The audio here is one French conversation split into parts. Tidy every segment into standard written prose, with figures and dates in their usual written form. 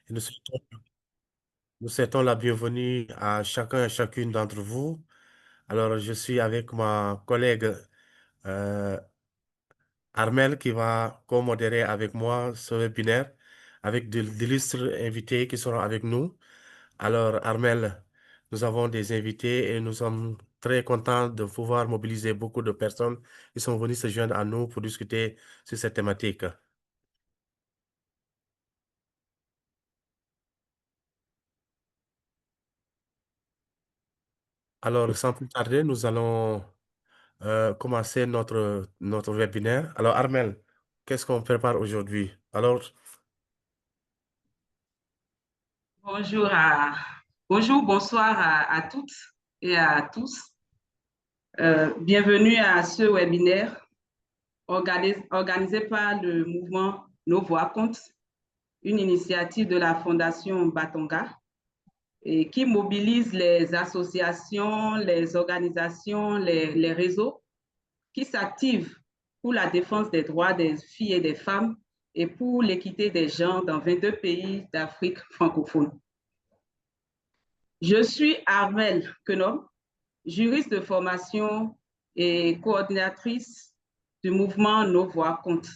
Et nous souhaitons la bienvenue à chacun et chacune d'entre vous. Alors, je suis avec ma collègue euh, Armel qui va co-modérer avec moi ce webinaire avec d'illustres invités qui seront avec nous. Alors, Armel, nous avons des invités et nous sommes très contents de pouvoir mobiliser beaucoup de personnes qui sont venues se joindre à nous pour discuter sur cette thématique. Alors, sans plus tarder, nous allons commencer notre webinaire. Alors, Armel, qu'est-ce qu'on prépare aujourd'hui? Alors, Bonjour bonjour, bonsoir à toutes et à tous. Bienvenue à ce webinaire organisé par le mouvement Nos Voix comptent, une initiative de la Fondation Batonga et qui mobilise les associations, les organisations, les réseaux qui s'activent pour la défense des droits des filles et des femmes et pour l'équité des genres dans 22 pays d'Afrique francophone. Je suis Armel Kenom, juriste de formation et coordinatrice du mouvement Nos Voix comptent.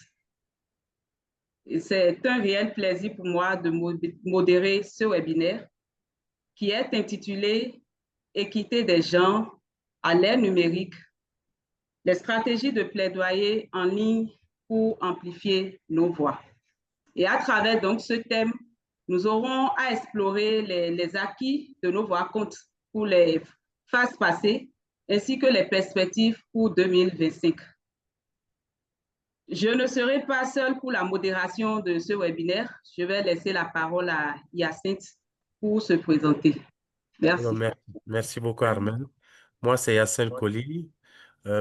C'est un réel plaisir pour moi de modérer ce webinaire qui est intitulé Équité des genres à l'ère numérique, les stratégies de plaidoyer en ligne pour amplifier nos voix. Et à travers donc ce thème, nous aurons à explorer les acquis de Nos Voix comptent pour les phases passées ainsi que les perspectives pour 2025. Je ne serai pas seule pour la modération de ce webinaire. Je vais laisser la parole à Hyacinthe pour se présenter. alors, Merci. merci beaucoup, Armel. Moi, c'est Yassine Koli,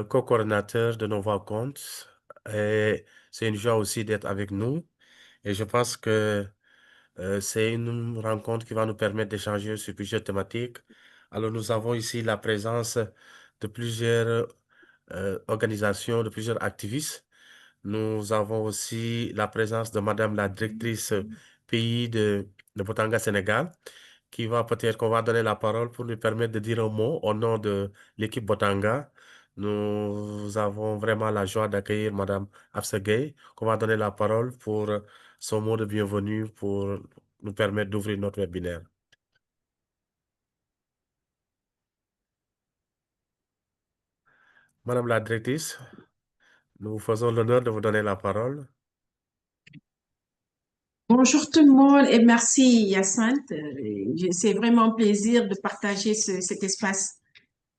co-coordinateur de Nova Compte. Et c'est une joie aussi d'être avec nous. Et je pense que c'est une rencontre qui va nous permettre d'échanger sur plusieurs thématiques. Alors, nous avons ici la présence de plusieurs organisations, de plusieurs activistes. Nous avons aussi la présence de Madame la directrice pays de Botanga, Sénégal, qui va peut-être qu'on va donner la parole pour lui permettre de dire un mot au nom de l'équipe Botanga. Nous avons vraiment la joie d'accueillir Madame Absegay, qu'on va donner la parole pour son mot de bienvenue pour nous permettre d'ouvrir notre webinaire. Madame la directrice, nous vous faisons l'honneur de vous donner la parole. Bonjour tout le monde et merci Hyacinthe. C'est vraiment un plaisir de partager cet espace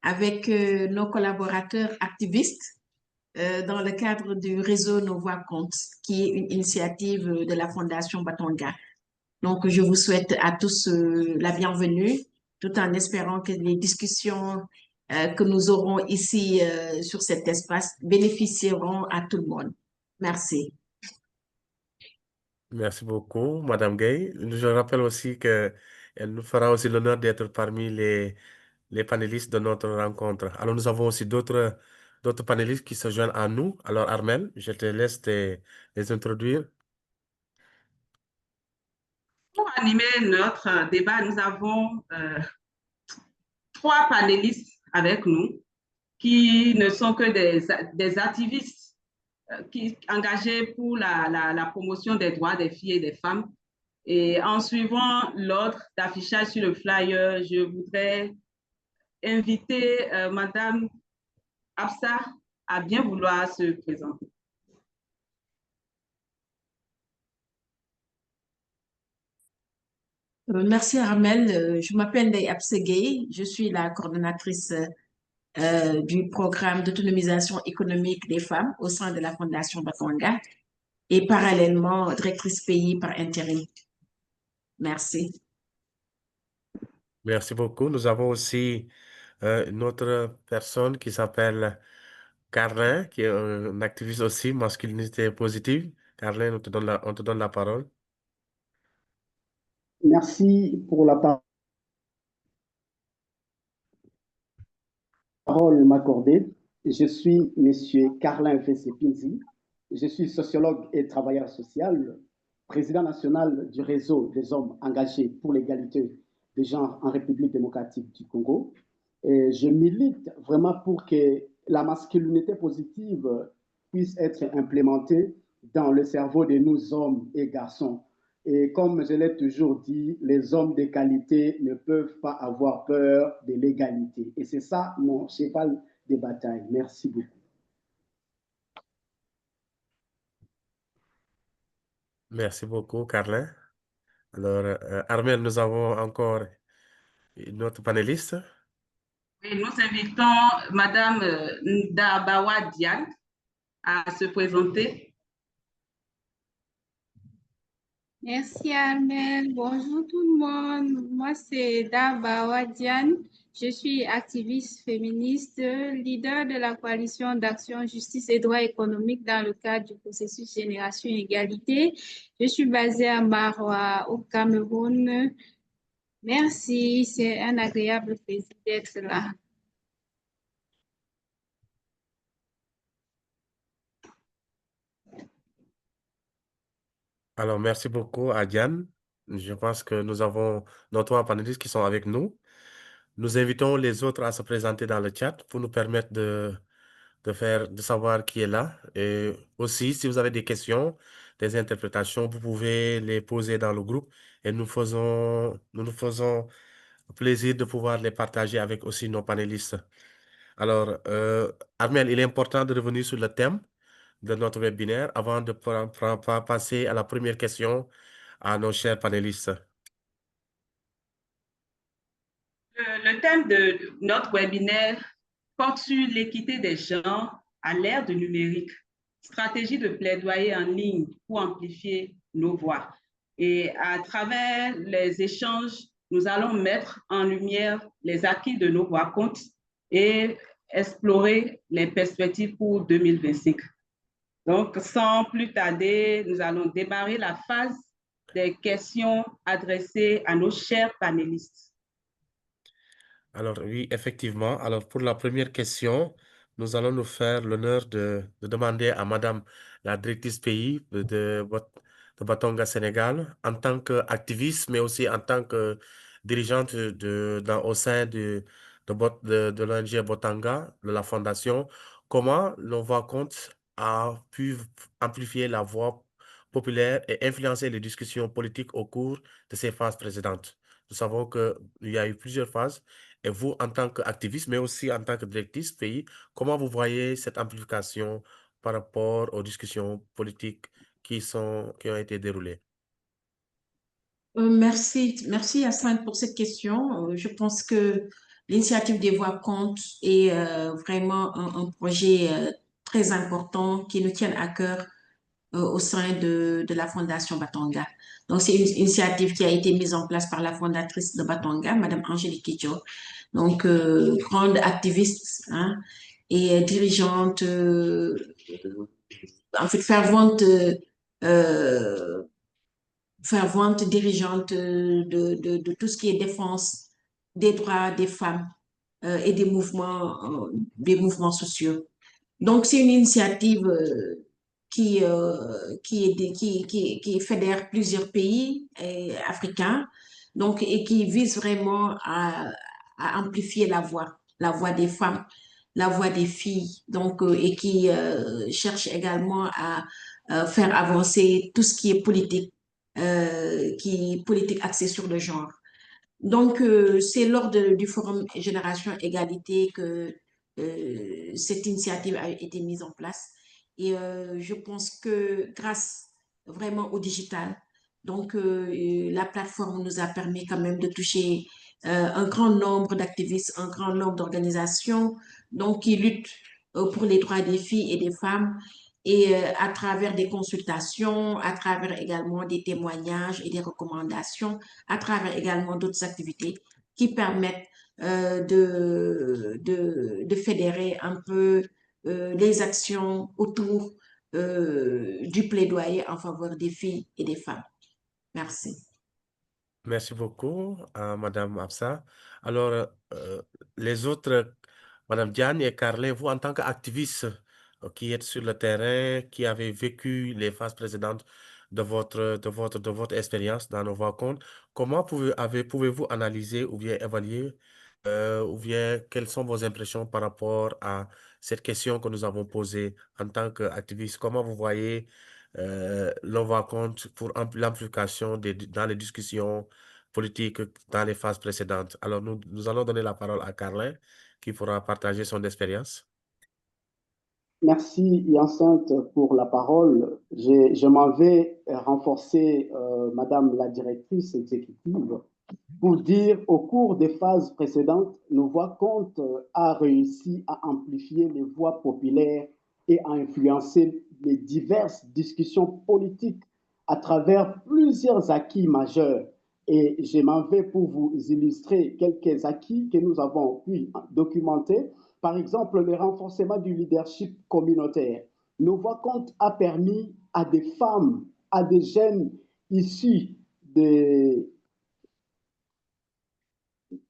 avec nos collaborateurs activistes dans le cadre du réseau Nos Voix comptent, qui est une initiative de la Fondation Batonga. Donc, je vous souhaite à tous la bienvenue, tout en espérant que les discussions que nous aurons ici sur cet espace bénéficieront à tout le monde. Merci. Merci beaucoup, Madame Gay. Je rappelle aussi qu'elle nous fera aussi l'honneur d'être parmi les panélistes de notre rencontre. Alors, nous avons aussi d'autres panélistes qui se joignent à nous. Alors, Armel, je te laisse les introduire. Pour animer notre débat, nous avons trois panélistes avec nous qui ne sont que des activistes engagés pour la promotion des droits des filles et des femmes. Et en suivant l'ordre d'affichage sur le flyer, je voudrais inviter Madame Absa à bien vouloir se présenter. Merci Armel. Je m'appelle Ndeye Absegay. Je suis la coordonnatrice du programme d'autonomisation économique des femmes au sein de la Fondation Batonga et parallèlement directrice pays par intérim. Merci. Merci beaucoup. Nous avons aussi une autre personne qui s'appelle Carlin, qui est un activiste aussi, masculinité positive. Carlin, on te donne la parole. Merci pour la parole m'accordée. Je suis M. Carlin Fessé-Pinzi. Je suis sociologue et travailleur social. président national du réseau des hommes engagés pour l'égalité des genres en République démocratique du Congo. Et je milite vraiment pour que la masculinité positive puisse être implémentée dans le cerveau de nous hommes et garçons. Et comme je l'ai toujours dit, les hommes de qualité ne peuvent pas avoir peur de l'égalité. Et c'est ça mon cheval de bataille. Merci beaucoup. Merci beaucoup, Carlin. Alors, Armel, nous avons encore une autre panéliste. Et nous invitons Madame Ndabawa Diane à se présenter. Merci Armel. Bonjour tout le monde. Moi, c'est Dabawa Diane. Je suis activiste féministe, leader de la coalition d'action justice et droits économiques dans le cadre du processus Génération Égalité. Je suis basée à Maroua, au Cameroun. Merci, c'est un agréable plaisir d'être là. Alors, merci beaucoup à Diane. Je pense que nous avons nos trois panélistes qui sont avec nous. Nous invitons les autres à se présenter dans le chat pour nous permettre de savoir qui est là. Et aussi, si vous avez des questions, des interprétations, vous pouvez les poser dans le groupe et nous nous faisons plaisir de pouvoir les partager avec aussi nos panélistes. Alors, Armel, il est important de revenir sur le thème de notre webinaire avant de passer à la première question à nos chers panélistes. Le thème de notre webinaire porte sur l'équité des genres à l'ère du numérique, stratégie de plaidoyer en ligne pour amplifier nos voix. Et à travers les échanges, nous allons mettre en lumière les acquis de nos voix comptes et explorer les perspectives pour 2025. Donc, sans plus tarder, nous allons démarrer la phase des questions adressées à nos chers panélistes. Alors oui, effectivement. Alors pour la première question, nous allons nous faire l'honneur de demander à Madame la directrice pays de Batonga Sénégal, en tant qu'activiste, mais aussi en tant que dirigeante au sein de l'ONG Botanga, de la fondation, comment nos voix compte a pu amplifier la voix populaire et influencer les discussions politiques au cours de ces phases précédentes. Nous savons qu'il y a eu plusieurs phases. Et vous, en tant qu'activiste, mais aussi en tant que directrice pays, comment vous voyez cette amplification par rapport aux discussions politiques qui ont été déroulées? Merci Yassin pour cette question. Je pense que l'initiative des voix compte est vraiment un projet très important qui nous tient à cœur au sein de la Fondation Batanga. Donc, c'est une initiative qui a été mise en place par la fondatrice de Batanga, Madame Angélique Kidjo, donc grande activiste hein, et dirigeante, en fait fervente dirigeante de tout ce qui est défense des droits des femmes et des mouvements sociaux. Donc, c'est une initiative qui fédère plusieurs pays africains donc, et qui vise vraiment à amplifier la voix des femmes, la voix des filles, donc, et qui cherche également à faire avancer tout ce qui est politique axée sur le genre. Donc, c'est lors du Forum Génération Égalité que cette initiative a été mise en place. Et je pense que grâce vraiment au digital, donc la plateforme nous a permis quand même de toucher un grand nombre d'activistes, un grand nombre d'organisations donc qui luttent pour les droits des filles et des femmes et à travers des consultations, à travers également des témoignages et des recommandations, à travers également d'autres activités qui permettent de fédérer un peu les actions autour du plaidoyer en faveur des filles et des femmes. Merci. Merci beaucoup à Madame Absa. Alors, les autres, Madame Diane et Carlin, vous, en tant qu'activiste qui êtes sur le terrain, qui avez vécu les phases précédentes de votre expérience dans nos rencontres. Comment pouvez-vous analyser ou bien évaluer ou bien quelles sont vos impressions par rapport à cette question que nous avons posée en tant qu'activiste? Comment vous voyez nos rencontres pour l'implication dans les discussions politiques dans les phases précédentes? Alors, nous allons donner la parole à Carlin qui pourra partager son expérience. Merci Hyacinthe pour la parole. Je m'en vais renforcer Madame la directrice exécutive pour dire au cours des phases précédentes, nos voix compte a réussi à amplifier les voix populaires et à influencer les diverses discussions politiques à travers plusieurs acquis majeurs. Et je m'en vais pour vous illustrer quelques acquis que nous avons pu documenter. Par exemple, le renforcement du leadership communautaire. Nos voix compte a permis à des femmes, à des jeunes issus de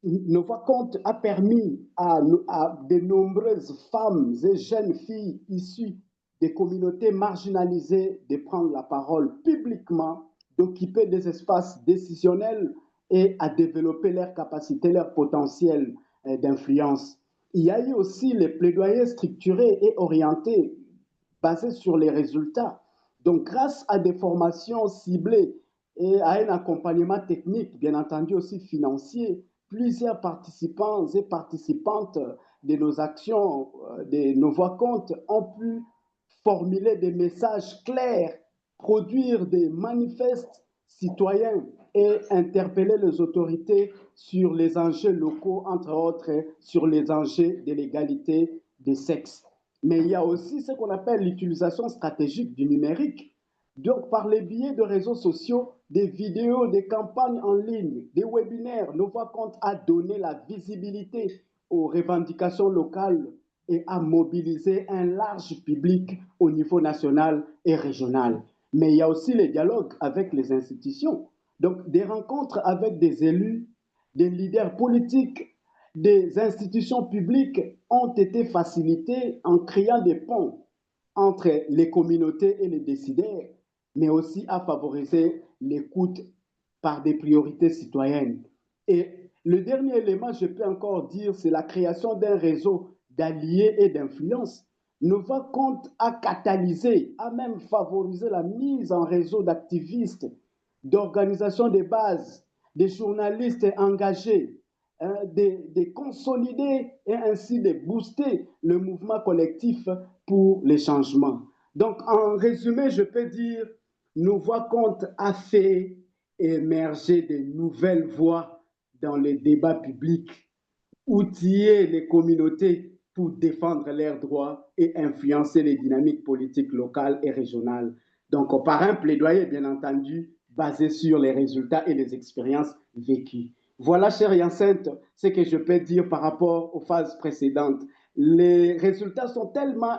Nos voix compte a permis à de nombreuses femmes et jeunes filles issues des communautés marginalisées de prendre la parole publiquement, d'occuper des espaces décisionnels et à développer leurs capacités, leur potentiel d'influence. Il y a eu aussi les plaidoyers structurés et orientés basés sur les résultats. Donc, grâce à des formations ciblées et à un accompagnement technique, bien entendu aussi financier, plusieurs participants et participantes de nos actions, de nos voix comptes, ont pu formuler des messages clairs, produire des manifestes citoyens et interpeller les autorités sur les enjeux locaux, entre autres sur les enjeux de l'égalité des sexes. Mais il y a aussi ce qu'on appelle l'utilisation stratégique du numérique. Donc, par les biais de réseaux sociaux, des vidéos, des campagnes en ligne, des webinaires, nos voix compte a donné la visibilité aux revendications locales et a mobilisé un large public au niveau national et régional. Mais il y a aussi les dialogues avec les institutions. Donc, des rencontres avec des élus, des leaders politiques, des institutions publiques ont été facilitées en créant des ponts entre les communautés et les décideurs, mais aussi à favoriser l'écoute par des priorités citoyennes. Et le dernier élément, je peux encore dire, c'est la création d'un réseau d'alliés et d'influence. Nova compte à catalyser, à même favoriser la mise en réseau d'activistes, d'organisations de base, des journalistes engagés, de consolider et ainsi de booster le mouvement collectif pour les changements. Donc, en résumé, je peux dire, nos voix compte a fait émerger de nouvelles voix dans les débats publics, outiller les communautés pour défendre leurs droits et influencer les dynamiques politiques locales et régionales. Donc, par un plaidoyer, bien entendu, basé sur les résultats et les expériences vécues. Voilà, cher Hyacinthe, ce que je peux dire par rapport aux phases précédentes. Les résultats sont tellement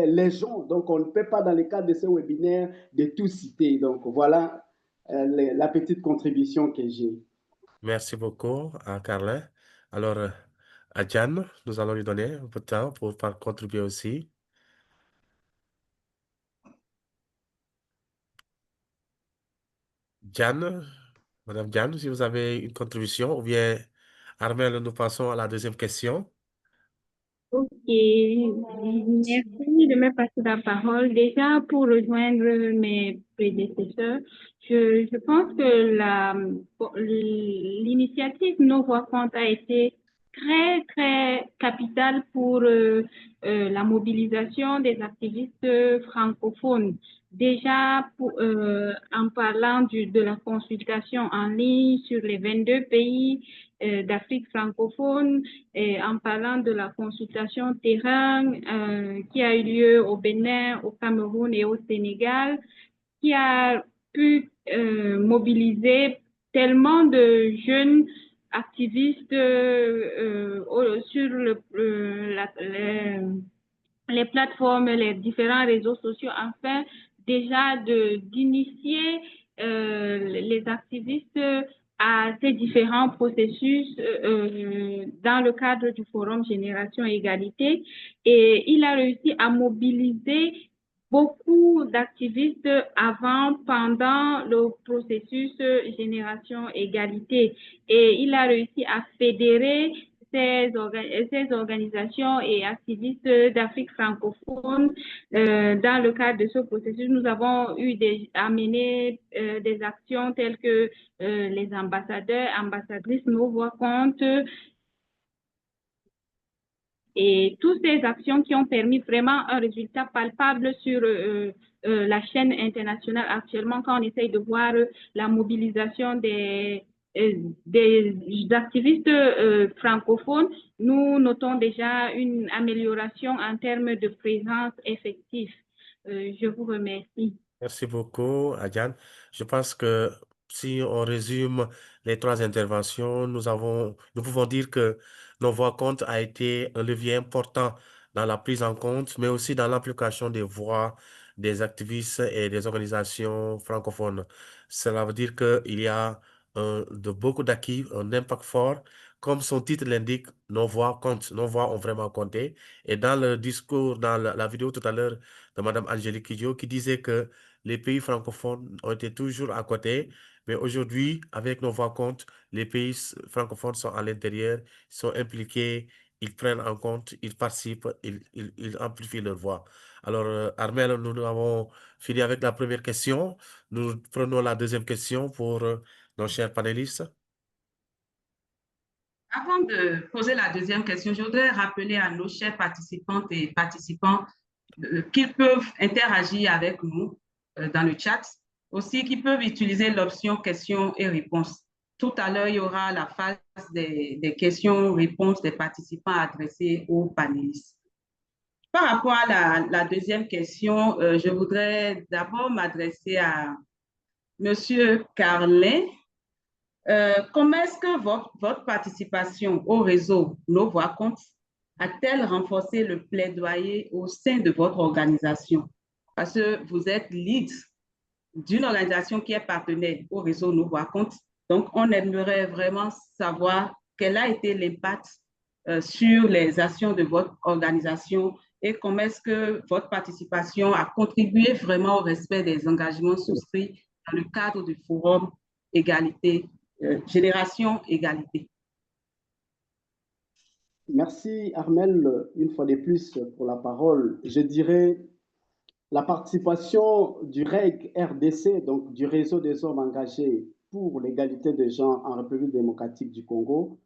légion, donc on ne peut pas, dans le cadre de ce webinaire, de tout citer. Donc, voilà la petite contribution que j'ai. Merci beaucoup à Carlin. Alors, à Diane, nous allons lui donner un peu de temps pour contribuer aussi. Diane, Madame Diane, si vous avez une contribution, ou bien Armel, nous passons à la deuxième question. Ok, merci de me passer la parole. Déjà, pour rejoindre mes prédécesseurs, je pense que l'initiative Nos Voix Comptent a été très, très capitale pour la mobilisation des activistes francophones. Déjà, en parlant de la consultation en ligne sur les 22 pays d'Afrique francophone, et en parlant de la consultation terrain qui a eu lieu au Bénin, au Cameroun et au Sénégal, qui a pu mobiliser tellement de jeunes activistes sur les plateformes, les différents réseaux sociaux, afin déjà d'initier les activistes à ces différents processus dans le cadre du Forum Génération Égalité. Et il a réussi à mobiliser beaucoup d'activistes avant, pendant le processus Génération Égalité. Et il a réussi à fédérer ces organisations et activistes d'Afrique francophone. Dans le cadre de ce processus, nous avons amené des actions telles que les ambassadeurs, ambassadrices, nos voix comptent, et toutes ces actions qui ont permis vraiment un résultat palpable sur la chaîne internationale actuellement, quand on essaye de voir la mobilisation des activistes francophones, nous notons déjà une amélioration en termes de présence effective. Je vous remercie. Merci beaucoup, Adjan. Je pense que si on résume les trois interventions, nous pouvons dire que nos voix comptent a été un levier important dans la prise en compte, mais aussi dans l'implication des voix des activistes et des organisations francophones. Cela veut dire qu'il y a beaucoup d'acquis, un impact fort. Comme son titre l'indique, nos voix comptent, nos voix ont vraiment compté. Et dans le discours, dans la vidéo tout à l'heure de Mme Angélique Kidjo, qui disait que les pays francophones ont été toujours à côté, mais aujourd'hui, avec nos voix compte, les pays francophones sont à l'intérieur, sont impliqués, ils prennent en compte, ils participent, ils amplifient leur voix. Alors, Armel, nous avons fini avec la première question. Nous prenons la deuxième question pour nos chers panélistes. Avant de poser la deuxième question, je voudrais rappeler à nos chers participantes et participants qu'ils peuvent interagir avec nous dans le chat, aussi qu'ils peuvent utiliser l'option questions et réponses. Tout à l'heure, il y aura la phase des questions-réponses des participants adressées aux panélistes. Par rapport à la deuxième question, je voudrais d'abord m'adresser à M. Carlin. Comment est-ce que votre participation au réseau Nos Voix comptent a-t-elle renforcé le plaidoyer au sein de votre organisation? Parce que vous êtes lead d'une organisation qui est partenaire au réseau Nos Voix comptent. Donc, on aimerait vraiment savoir quel a été l'impact sur les actions de votre organisation et comment est-ce que votre participation a contribué vraiment au respect des engagements souscrits dans le cadre du forum Égalité, Génération Égalité. Merci Armel, une fois de plus pour la parole. Je dirais la participation du REG RDC, donc du réseau des hommes engagés pour l'égalité des genres en République démocratique du Congo,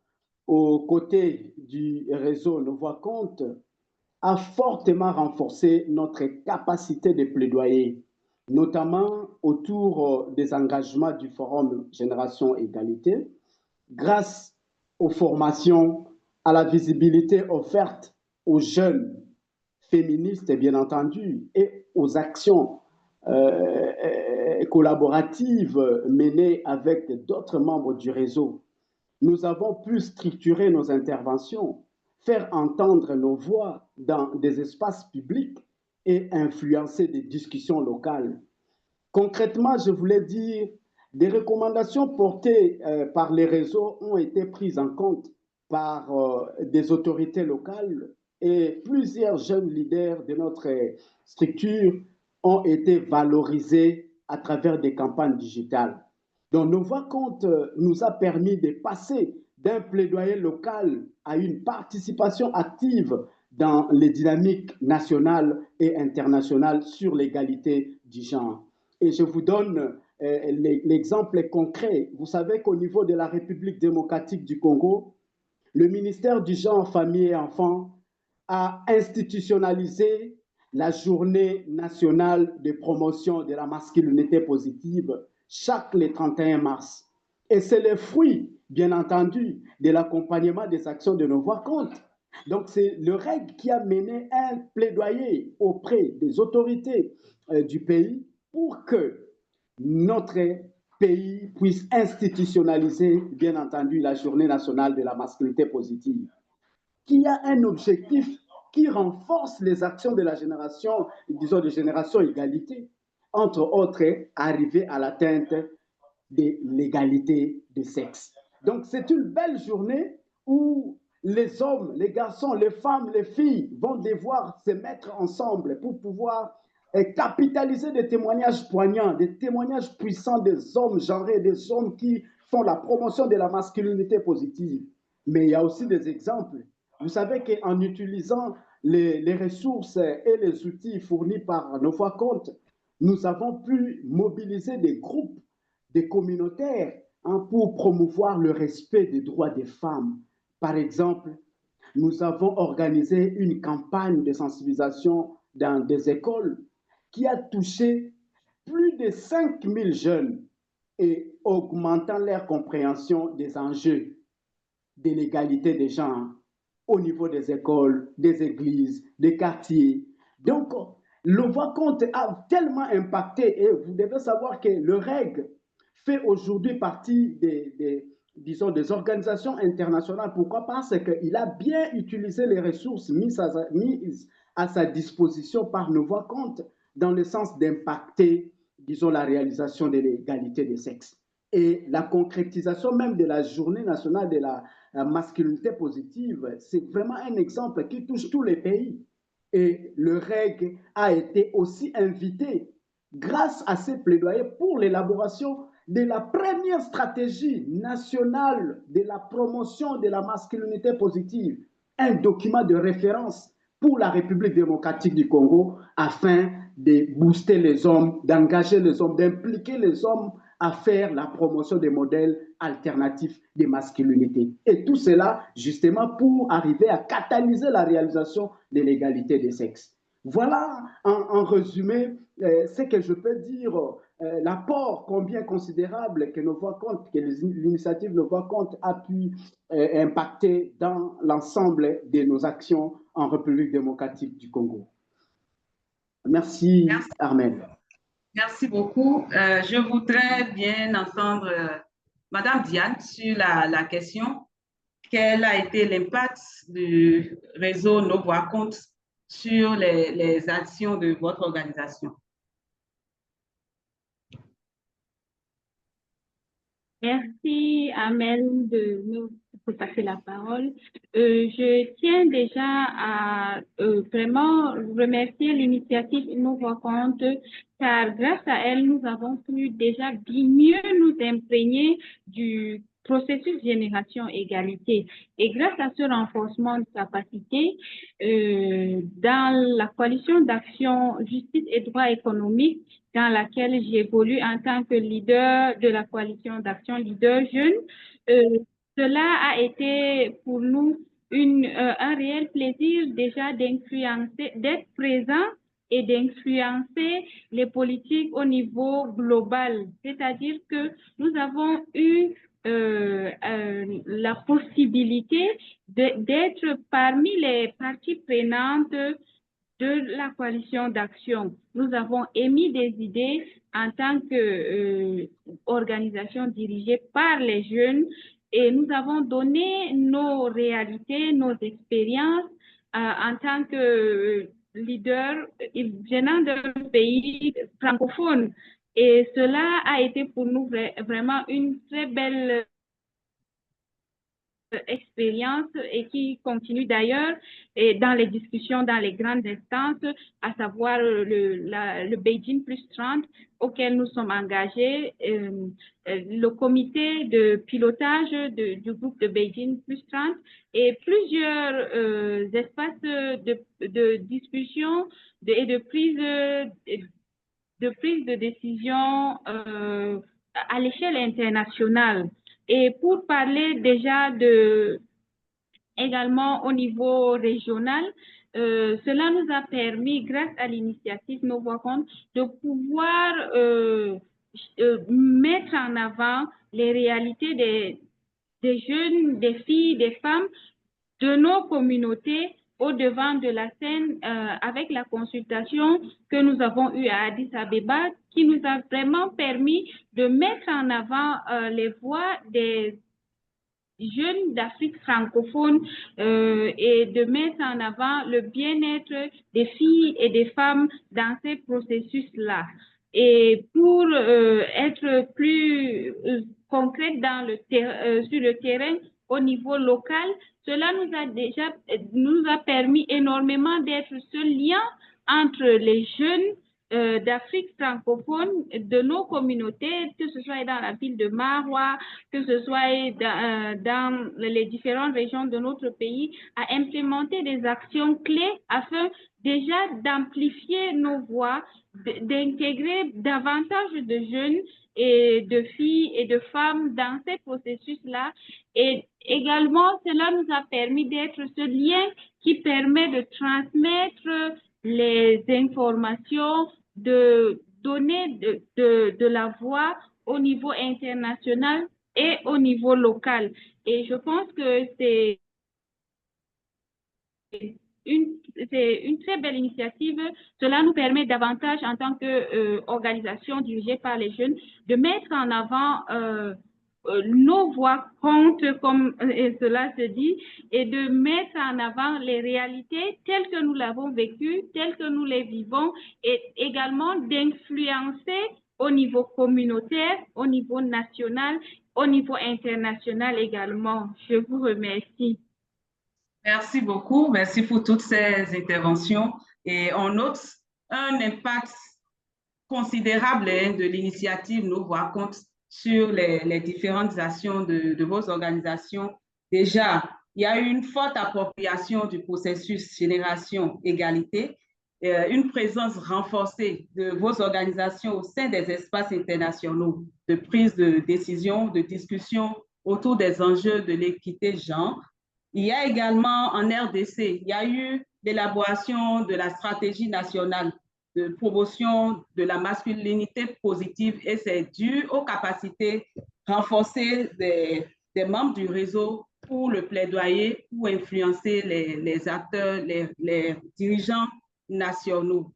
aux côtés du réseau Nos Voix comptent, a fortement renforcé notre capacité de plaidoyer, notamment autour des engagements du Forum Génération Égalité, grâce aux formations, à la visibilité offerte aux jeunes féministes, bien entendu, et aux actions collaboratives menées avec d'autres membres du réseau. Nous avons pu structurer nos interventions, faire entendre nos voix dans des espaces publics et influencer des discussions locales. Concrètement, je voulais dire, des recommandations portées par les réseaux ont été prises en compte par des autorités locales et plusieurs jeunes leaders de notre structure ont été valorisés à travers des campagnes digitales. Donc, Nos Voix comptent nous a permis de passer d'un plaidoyer local à une participation active dans les dynamiques nationales et internationales sur l'égalité du genre. Et je vous donne l'exemple concret. Vous savez qu'au niveau de la République démocratique du Congo, le ministère du Genre, Famille et Enfants a institutionnalisé la journée nationale de promotion de la masculinité positive chaque le 31 mars. Et c'est le fruit, bien entendu, de l'accompagnement des actions de Nos Voix comptent. Donc, c'est le REG qui a mené un plaidoyer auprès des autorités du pays pour que notre pays puisse institutionnaliser, bien entendu, la journée nationale de la masculinité positive, qui a un objectif qui renforce les actions de la génération, disons de génération égalité, entre autres, arriver à l'atteinte de l'égalité de sexe. Donc, c'est une belle journée où les hommes, les garçons, les femmes, les filles vont devoir se mettre ensemble pour pouvoir et capitaliser des témoignages poignants, des témoignages puissants des hommes genrés, des hommes qui font la promotion de la masculinité positive. Mais il y a aussi des exemples. Vous savez qu'en utilisant les ressources et les outils fournis par nos voix comptes, nous avons pu mobiliser des groupes, des communautaires, pour promouvoir le respect des droits des femmes. Par exemple, nous avons organisé une campagne de sensibilisation dans des écoles qui a touché plus de 5000 jeunes et augmentant leur compréhension des enjeux de l'égalité des genres au niveau des écoles, des églises, des quartiers. Donc, le voix-compte a tellement impacté et vous devez savoir que le REG fait aujourd'hui partie disons, des organisations internationales. Pourquoi? Parce qu'il a bien utilisé les ressources mises à sa disposition par nos voix-compte dans le sens d'impacter, disons, la réalisation de l'égalité des sexes. Et la concrétisation même de la journée nationale de la masculinité positive, c'est vraiment un exemple qui touche tous les pays. Et le REG a été aussi invité grâce à ces plaidoyers pour l'élaboration de la première stratégie nationale de la promotion de la masculinité positive, un document de référence pour la République démocratique du Congo afin de booster les hommes, d'engager les hommes, d'impliquer les hommes à faire la promotion des modèles alternatifs de masculinité. Et tout cela, justement, pour arriver à catalyser la réalisation de l'égalité des sexes. Voilà, en résumé, ce que je peux dire, l'apport combien considérable que nos voix comptes, que l'initiative Nos voix comptes a pu impacter dans l'ensemble de nos actions en République démocratique du Congo. Merci, Armel. Merci beaucoup. Je voudrais bien entendre Madame Diane sur la question. Quel a été l'impact du réseau Nos voix comptes sur les actions de votre organisation? Merci, Amel, de nous passer la parole. Je tiens déjà à vraiment remercier l'initiative Nos voix comptes, car grâce à elle, nous avons pu déjà mieux nous imprégner du processus génération égalité. Et grâce à ce renforcement de capacité, dans la coalition d'action justice et droits économiques, dans laquelle j'évolue en tant que leader de la coalition d'action leader jeune, cela a été pour nous un réel plaisir déjà d'influencer, d'être présent et d'influencer les politiques au niveau global. C'est-à-dire que nous avons eu la possibilité d'être parmi les parties prenantes de la coalition d'action. Nous avons émis des idées en tant qu'organisation dirigée par les jeunes et nous avons donné nos réalités, nos expériences en tant que leader venant d'un pays francophone. Et cela a été pour nous vraiment une très belle expérience et qui continue d'ailleurs dans les discussions dans les grandes instances, à savoir le Beijing plus 30 auquel nous sommes engagés, le comité de pilotage du groupe de Beijing plus 30 et plusieurs espaces de discussion et de prise de décision à l'échelle internationale. Et pour parler déjà également au niveau régional, cela nous a permis, grâce à l'initiative Nos voix comptes, de pouvoir mettre en avant les réalités des jeunes, des filles, des femmes de nos communautés au devant de la scène avec la consultation que nous avons eue à Addis Abeba, qui nous a vraiment permis de mettre en avant les voix des jeunes d'Afrique francophone et de mettre en avant le bien-être des filles et des femmes dans ces processus-là. Et pour être plus concrète sur le terrain au niveau local, cela nous a permis énormément d'être ce lien entre les jeunes d'Afrique francophone, de nos communautés, que ce soit dans la ville de Maroua, que ce soit dans les différentes régions de notre pays, à implémenter des actions clés afin déjà d'amplifier nos voix, d'intégrer davantage de jeunes et de filles et de femmes dans ces processus-là. Et également, cela nous a permis d'être ce lien qui permet de transmettre les informations, de donner de la voix au niveau international et au niveau local. Et je pense que c'est une très belle initiative. Cela nous permet davantage, en tant qu'organisation dirigée par les jeunes, de mettre en avant nos voix comptent, comme cela se dit, et de mettre en avant les réalités telles que nous l'avons vécues, telles que nous les vivons, et également d'influencer au niveau communautaire, au niveau national, au niveau international également. Je vous remercie. Merci beaucoup. Merci pour toutes ces interventions. Et on note un impact considérable de l'initiative Nos Voix comptent sur les différentes actions de vos organisations. Déjà, il y a eu une forte appropriation du processus Génération Égalité, une présence renforcée de vos organisations au sein des espaces internationaux de prise de décision, de discussion autour des enjeux de l'équité genre. Il y a également en RDC, il y a eu l'élaboration de la stratégie nationale de promotion de la masculinité positive, et c'est dû aux capacités renforcées des membres du réseau pour le plaidoyer, pour influencer les acteurs, les dirigeants nationaux.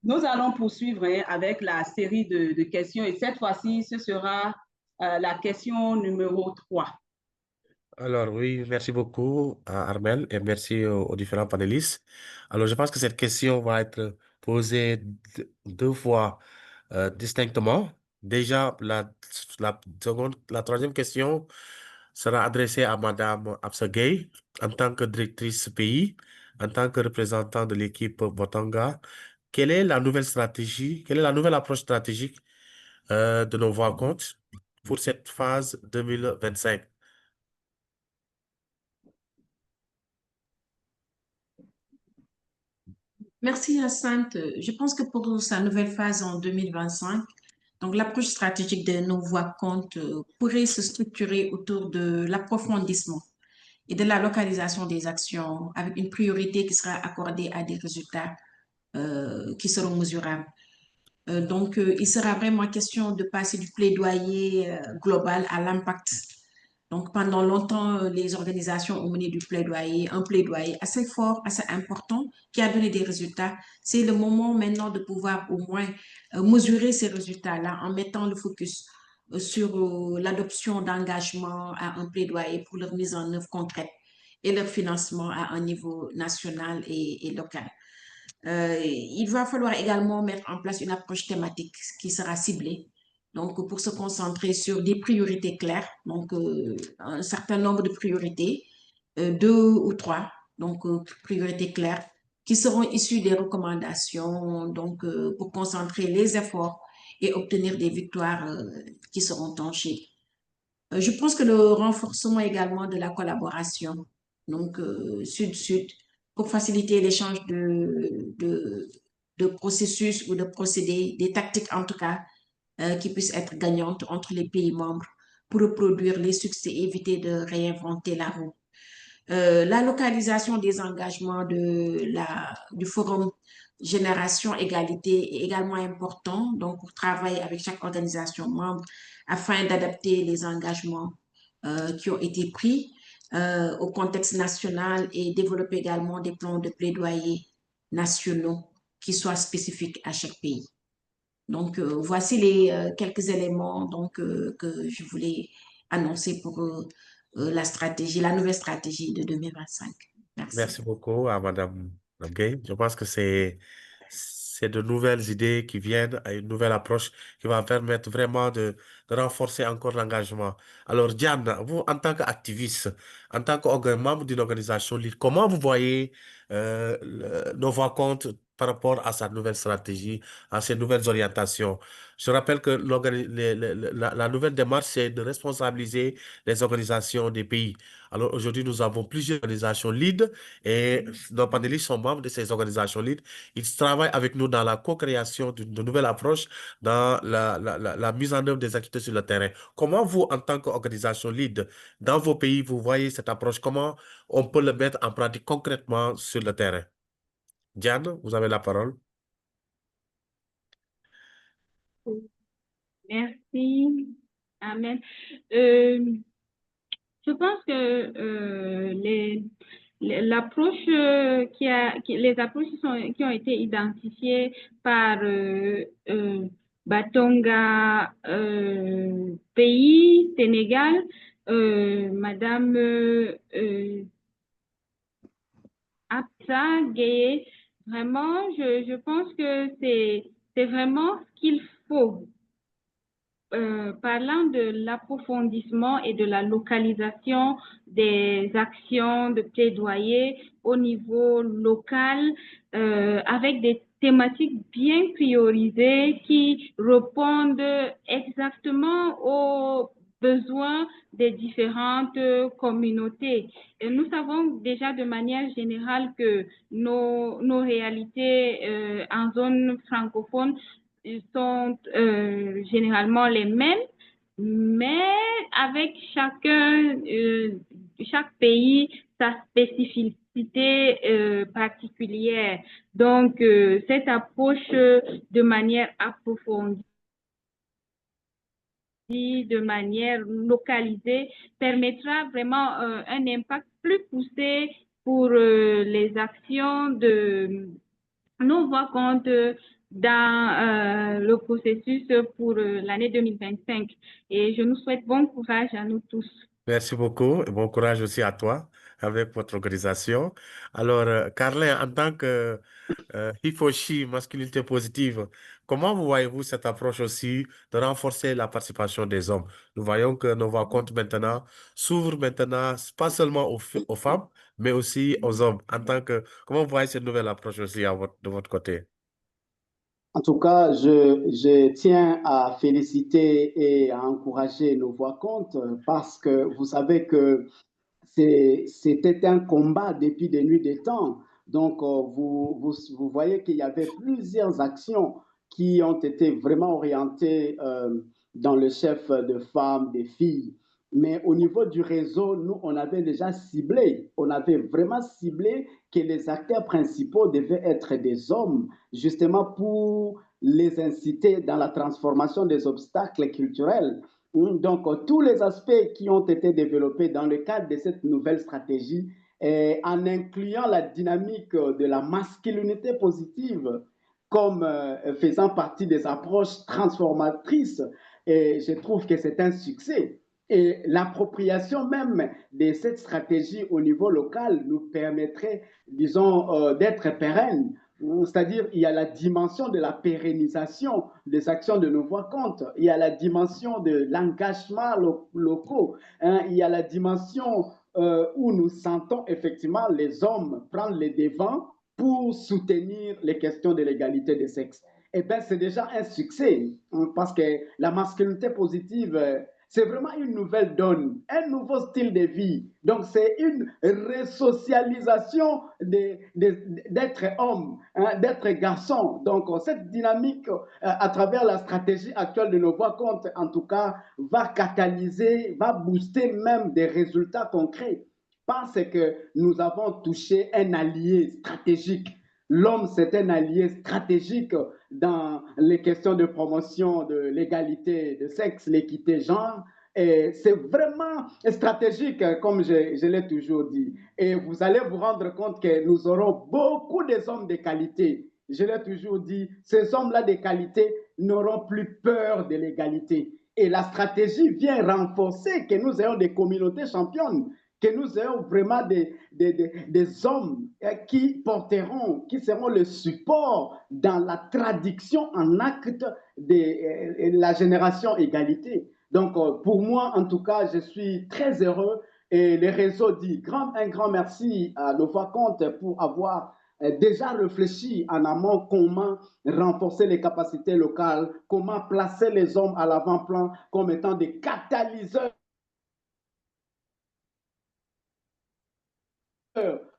Nous allons poursuivre avec la série de questions, et cette fois-ci, ce sera la question numéro 3. Alors oui, merci beaucoup à Armel et merci aux différents panélistes. Alors je pense que cette question va être posée deux fois distinctement. Déjà, la troisième question sera adressée à Madame Absa Gueye en tant que directrice pays, en tant que représentant de l'équipe Botanga. Quelle est la nouvelle stratégie, quelle est la nouvelle approche stratégique de nos voix comptes pour cette phase 2025? Merci, Hyacinthe. Je pense que pour sa nouvelle phase en 2025, donc l'approche stratégique de nos voix comptes pourrait se structurer autour de l'approfondissement et de la localisation des actions avec une priorité qui sera accordée à des résultats qui seront mesurables. Il sera vraiment question de passer du plaidoyer global à l'impact. Donc, pendant longtemps, les organisations ont mené un plaidoyer assez fort, assez important, qui a donné des résultats. C'est le moment maintenant de pouvoir au moins mesurer ces résultats-là en mettant le focus sur l'adoption d'engagements à un plaidoyer pour leur mise en œuvre concrète et leur financement à un niveau national et local. Il va falloir également mettre en place une approche thématique qui sera ciblée. Donc, pour se concentrer sur des priorités claires, donc un certain nombre de priorités, deux ou trois, donc priorités claires, qui seront issues des recommandations, donc pour concentrer les efforts et obtenir des victoires qui seront tangibles. Je pense que le renforcement également de la collaboration, donc Sud-Sud, pour faciliter l'échange de processus ou de procédés, des tactiques en tout cas, qui puissent être gagnantes entre les pays membres pour reproduire les succès et éviter de réinventer la roue. La localisation des engagements du Forum Génération Égalité est également important, donc pour travailler avec chaque organisation membre afin d'adapter les engagements qui ont été pris au contexte national et développer également des plans de plaidoyer nationaux qui soient spécifiques à chaque pays. Donc, voici les quelques éléments que je voulais annoncer pour la nouvelle stratégie de 2025. Merci. Merci beaucoup à Madame Gay. Je pense que c'est de nouvelles idées qui viennent à une nouvelle approche qui va permettre vraiment de renforcer encore l'engagement. Alors, Diane, vous, en tant qu'activiste, en tant que membre d'une organisation, comment vous voyez nos voix comptes par rapport à sa nouvelle stratégie, à ses nouvelles orientations. Je rappelle que la nouvelle démarche, c'est de responsabiliser les organisations des pays. Alors aujourd'hui, nous avons plusieurs organisations lead et nos panélistes sont membres de ces organisations lead. Ils travaillent avec nous dans la co-création de nouvelles approches, dans la mise en œuvre des activités sur le terrain. Comment vous, en tant qu'organisation lead, dans vos pays, vous voyez cette approche? Comment on peut le mettre en pratique concrètement sur le terrain? Diane, vous avez la parole. Merci. Amen. Je pense que l'approche les approches qui ont été identifiées par Batonga pays Sénégal, Madame Absa Gueye, vraiment, je pense que c'est vraiment ce qu'il faut. Parlant de l'approfondissement et de la localisation des actions de plaidoyer au niveau local, avec des thématiques bien priorisées qui répondent exactement aux besoins des différentes communautés. Et nous savons déjà de manière générale que nos réalités en zone francophone sont généralement les mêmes, mais avec chaque pays sa spécificité particulière. Donc, cette approche de manière approfondie, de manière localisée, permettra vraiment un impact plus poussé pour les actions de nos voix compte dans le processus pour l'année 2025. Et je nous souhaite bon courage à nous tous. Merci beaucoup et bon courage aussi à toi avec votre organisation. Alors, Carlin, en tant que Hifoshi, masculinité positive, comment vous voyez-vous cette approche aussi de renforcer la participation des hommes? Nous voyons que nos rencontres maintenant s'ouvrent maintenant pas seulement aux femmes, mais aussi aux hommes. Comment vous voyez cette nouvelle approche aussi de votre côté? En tout cas, je tiens à féliciter et à encourager nos voix comptes parce que vous savez que c'était un combat depuis des nuits des temps. Donc, vous voyez qu'il y avait plusieurs actions qui ont été vraiment orientées dans le chef de femmes, des filles. Mais au niveau du réseau, nous, on avait déjà ciblé, on avait vraiment ciblé que les acteurs principaux devaient être des hommes, justement pour les inciter dans la transformation des obstacles culturels. Donc, tous les aspects qui ont été développés dans le cadre de cette nouvelle stratégie, en incluant la dynamique de la masculinité positive comme faisant partie des approches transformatrices, et je trouve que c'est un succès. Et l'appropriation même de cette stratégie au niveau local nous permettrait, disons, d'être pérennes. C'est-à-dire, il y a la dimension de la pérennisation des actions de nos voix comptes, il y a la dimension de l'engagement locaux, hein, il y a la dimension où nous sentons effectivement les hommes prendre les devants pour soutenir les questions de l'égalité des sexes. Eh bien, c'est déjà un succès, hein, parce que la masculinité positive, c'est vraiment une nouvelle donne, un nouveau style de vie. Donc, c'est une resocialisation d'être homme, hein, d'être garçon. Donc, cette dynamique, à travers la stratégie actuelle de nos voix comptes, en tout cas, va catalyser, va booster même des résultats concrets. Parce que nous avons touché un allié stratégique. L'homme, c'est un allié stratégique dans les questions de promotion de l'égalité de sexe, l'équité genre. Et c'est vraiment stratégique, comme je l'ai toujours dit. Et vous allez vous rendre compte que nous aurons beaucoup d'hommes de qualité. Je l'ai toujours dit, ces hommes-là de qualité n'auront plus peur de l'égalité. Et la stratégie vient renforcer que nous ayons des communautés championnes, que nous ayons vraiment des hommes qui porteront, qui seront le support dans la traduction en acte de la génération égalité. Donc, pour moi, en tout cas, je suis très heureux et le réseau dit un grand merci à nos voix comptes pour avoir déjà réfléchi en amont comment renforcer les capacités locales, comment placer les hommes à l'avant-plan comme étant des catalyseurs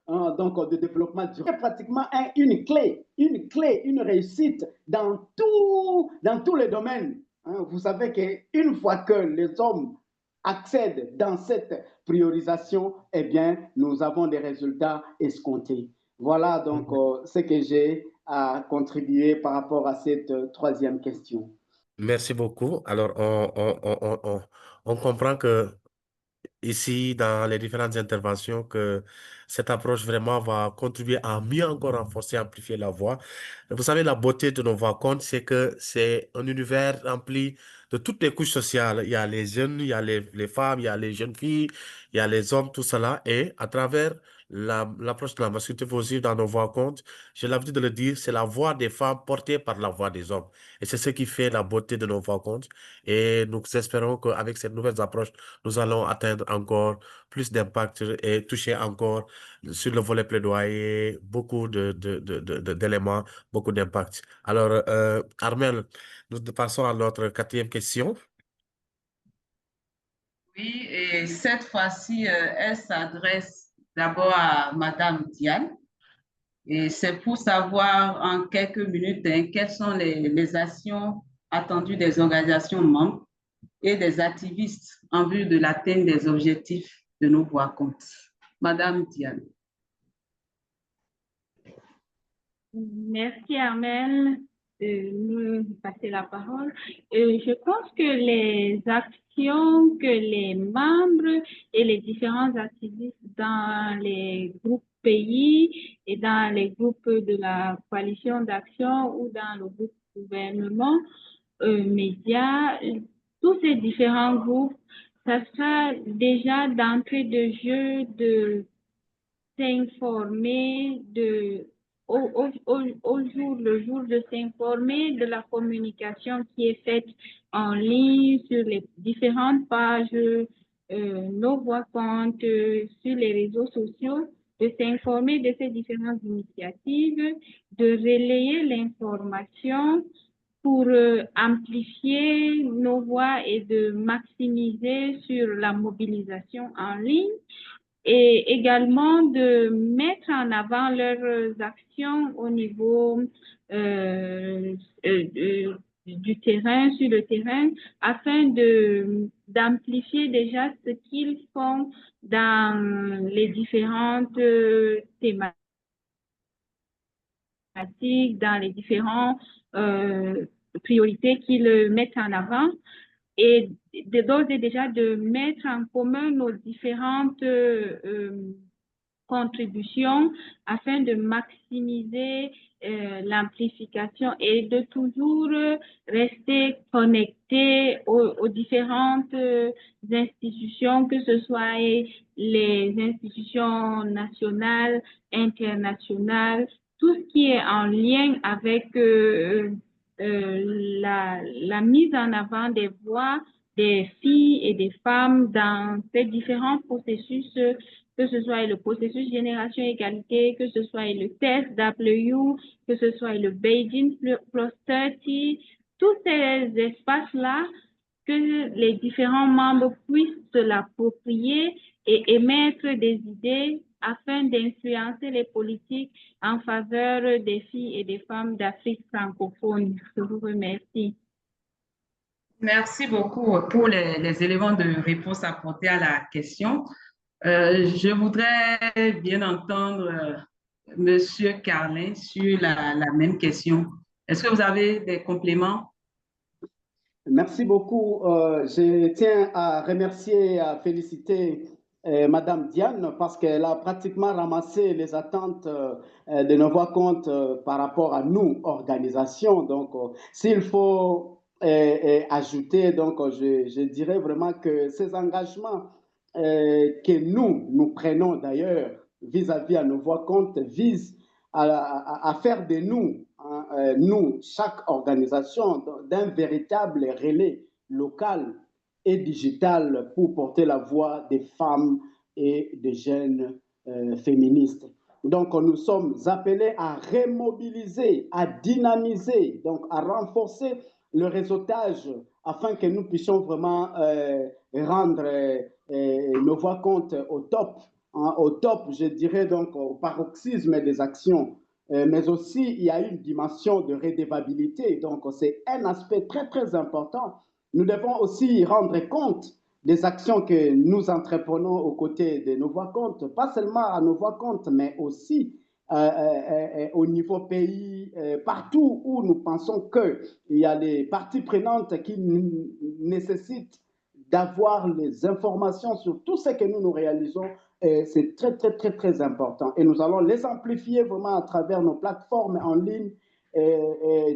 donc de développement durable. C'est pratiquement une clé, une réussite dans tous les domaines. Vous savez qu'une fois que les hommes accèdent dans cette priorisation, eh bien, nous avons des résultats escomptés. Voilà donc ce que j'ai à contribuer par rapport à cette troisième question. Merci beaucoup. Alors, on comprend que ici, dans les différentes interventions, que cette approche vraiment va contribuer à mieux encore renforcer, amplifier la voix. Vous savez, la beauté de nos voix-comptes, c'est que c'est un univers rempli de toutes les couches sociales. Il y a les jeunes, il y a les femmes, il y a les jeunes filles, il y a les hommes, tout cela. Et à travers l'approche de la masculinité positive dans nos voix-comptes, j'ai l'habitude de le dire, c'est la voix des femmes portée par la voix des hommes. Et c'est ce qui fait la beauté de nos voix-comptes. Et nous espérons qu'avec cette nouvelle approche, nous allons atteindre encore plus d'impact et toucher encore sur le volet plaidoyer beaucoup d'éléments, beaucoup d'impact. Alors, Armel, nous passons à notre quatrième question. Oui, et cette fois-ci, elle s'adresse d'abord à Madame Diane. Et c'est pour savoir en quelques minutes quelles sont les actions attendues des organisations membres et des activistes en vue de l'atteinte des objectifs de nos voix-comptes. Madame Diane. Merci Armel de me passer la parole. Je pense que les actions que les membres et les différents activistes dans les groupes pays et dans les groupes de la coalition d'action ou dans le groupe gouvernement, médias, tous ces différents groupes, ça sera déjà d'entrée de jeu de s'informer le jour de s'informer de la communication qui est faite en ligne sur les différentes pages, nos voix-comptes, sur les réseaux sociaux, de s'informer de ces différentes initiatives, de relayer l'information pour amplifier nos voix et de maximiser sur la mobilisation en ligne et également de mettre en avant leurs actions au niveau du terrain, sur le terrain, afin d'amplifier déjà ce qu'ils font dans les différentes thématiques, dans les différentes priorités qu'ils mettent en avant et d'ores et déjà de mettre en commun nos différentes contributions afin de maximiser l'amplification et de toujours rester connecté aux différentes institutions, que ce soit les institutions nationales, internationales, tout ce qui est en lien avec la mise en avant des voix des filles et des femmes dans ces différents processus, que ce soit le processus Génération Égalité, que ce soit le test W, que ce soit le Beijing Plus 30, tous ces espaces-là, que les différents membres puissent se l'approprier et émettre des idées afin d'influencer les politiques en faveur des filles et des femmes d'Afrique francophone. Je vous remercie. Merci beaucoup pour les éléments de réponse apportés à la question. Je voudrais bien entendre Monsieur Carlin sur la même question. Est-ce que vous avez des compléments? Merci beaucoup. Je tiens à remercier, à féliciter Madame Diane parce qu'elle a pratiquement ramassé les attentes de nos voix-comptes par rapport à nous, organisation. Donc, s'il faut ajouter, donc, je dirais vraiment que ces engagements que nous prenons d'ailleurs vis-à-vis à nos voix-comptes visent à faire de nous, nous, chaque organisation, d'un véritable relais local et digital pour porter la voix des femmes et des jeunes féministes. Donc, nous sommes appelés à remobiliser, à dynamiser, donc à renforcer le réseautage afin que nous puissions vraiment rendre nos voix compte au top, je dirais donc au paroxysme des actions. Mais aussi, il y a une dimension de redevabilité. Donc, c'est un aspect très, très important. Nous devons aussi rendre compte des actions que nous entreprenons aux côtés de nos voix comptes, pas seulement à nos voix comptes, mais aussi au niveau pays, partout où nous pensons qu'il y a des parties prenantes qui nécessitent d'avoir les informations sur tout ce que nous réalisons. C'est très, très, très, très important. Et nous allons les amplifier vraiment à travers nos plateformes en ligne,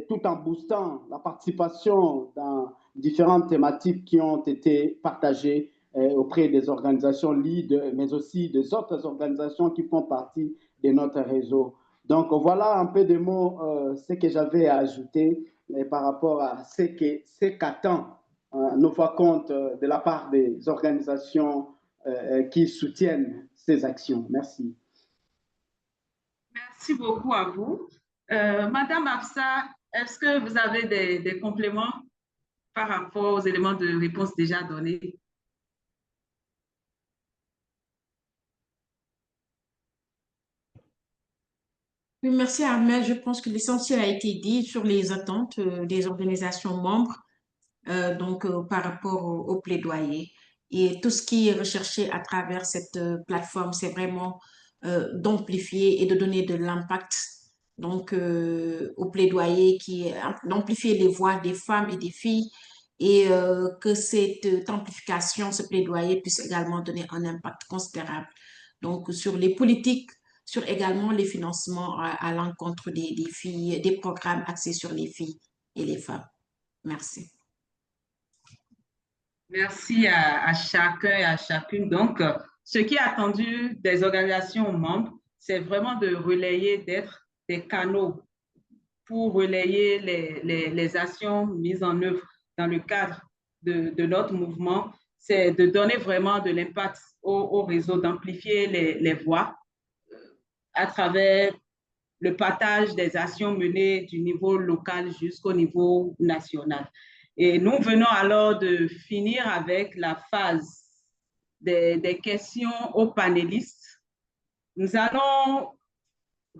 tout en boostant la participation dans différentes thématiques qui ont été partagées auprès des organisations lead, mais aussi des autres organisations qui font partie de notre réseau. Donc voilà un peu de mots, ce que j'avais à ajouter par rapport à ce qu'attend nos voix compte de la part des organisations qui soutiennent ces actions. Merci. Merci beaucoup à vous. Madame Afsa, est-ce que vous avez des compléments par rapport aux éléments de réponse déjà donnés? Oui, merci Armel. Je pense que l'essentiel a été dit sur les attentes des organisations membres, par rapport au plaidoyer. Et tout ce qui est recherché à travers cette plateforme, c'est vraiment d'amplifier et de donner de l'impact au plaidoyer d'amplifier les voix des femmes et des filles et que cette amplification, ce plaidoyer puisse également donner un impact considérable sur les politiques, sur également les financements à l'encontre des filles, des programmes axés sur les filles et les femmes. Merci. Merci à chacun et à chacune. Donc, ce qui est attendu des organisations membres, c'est vraiment de relayer, d'être des canaux pour relayer les actions mises en œuvre dans le cadre de notre mouvement. C'est de donner vraiment de l'impact au réseau, d'amplifier les voix à travers le partage des actions menées du niveau local jusqu'au niveau national. Et nous venons alors de finir avec la phase des questions aux panélistes. Nous allons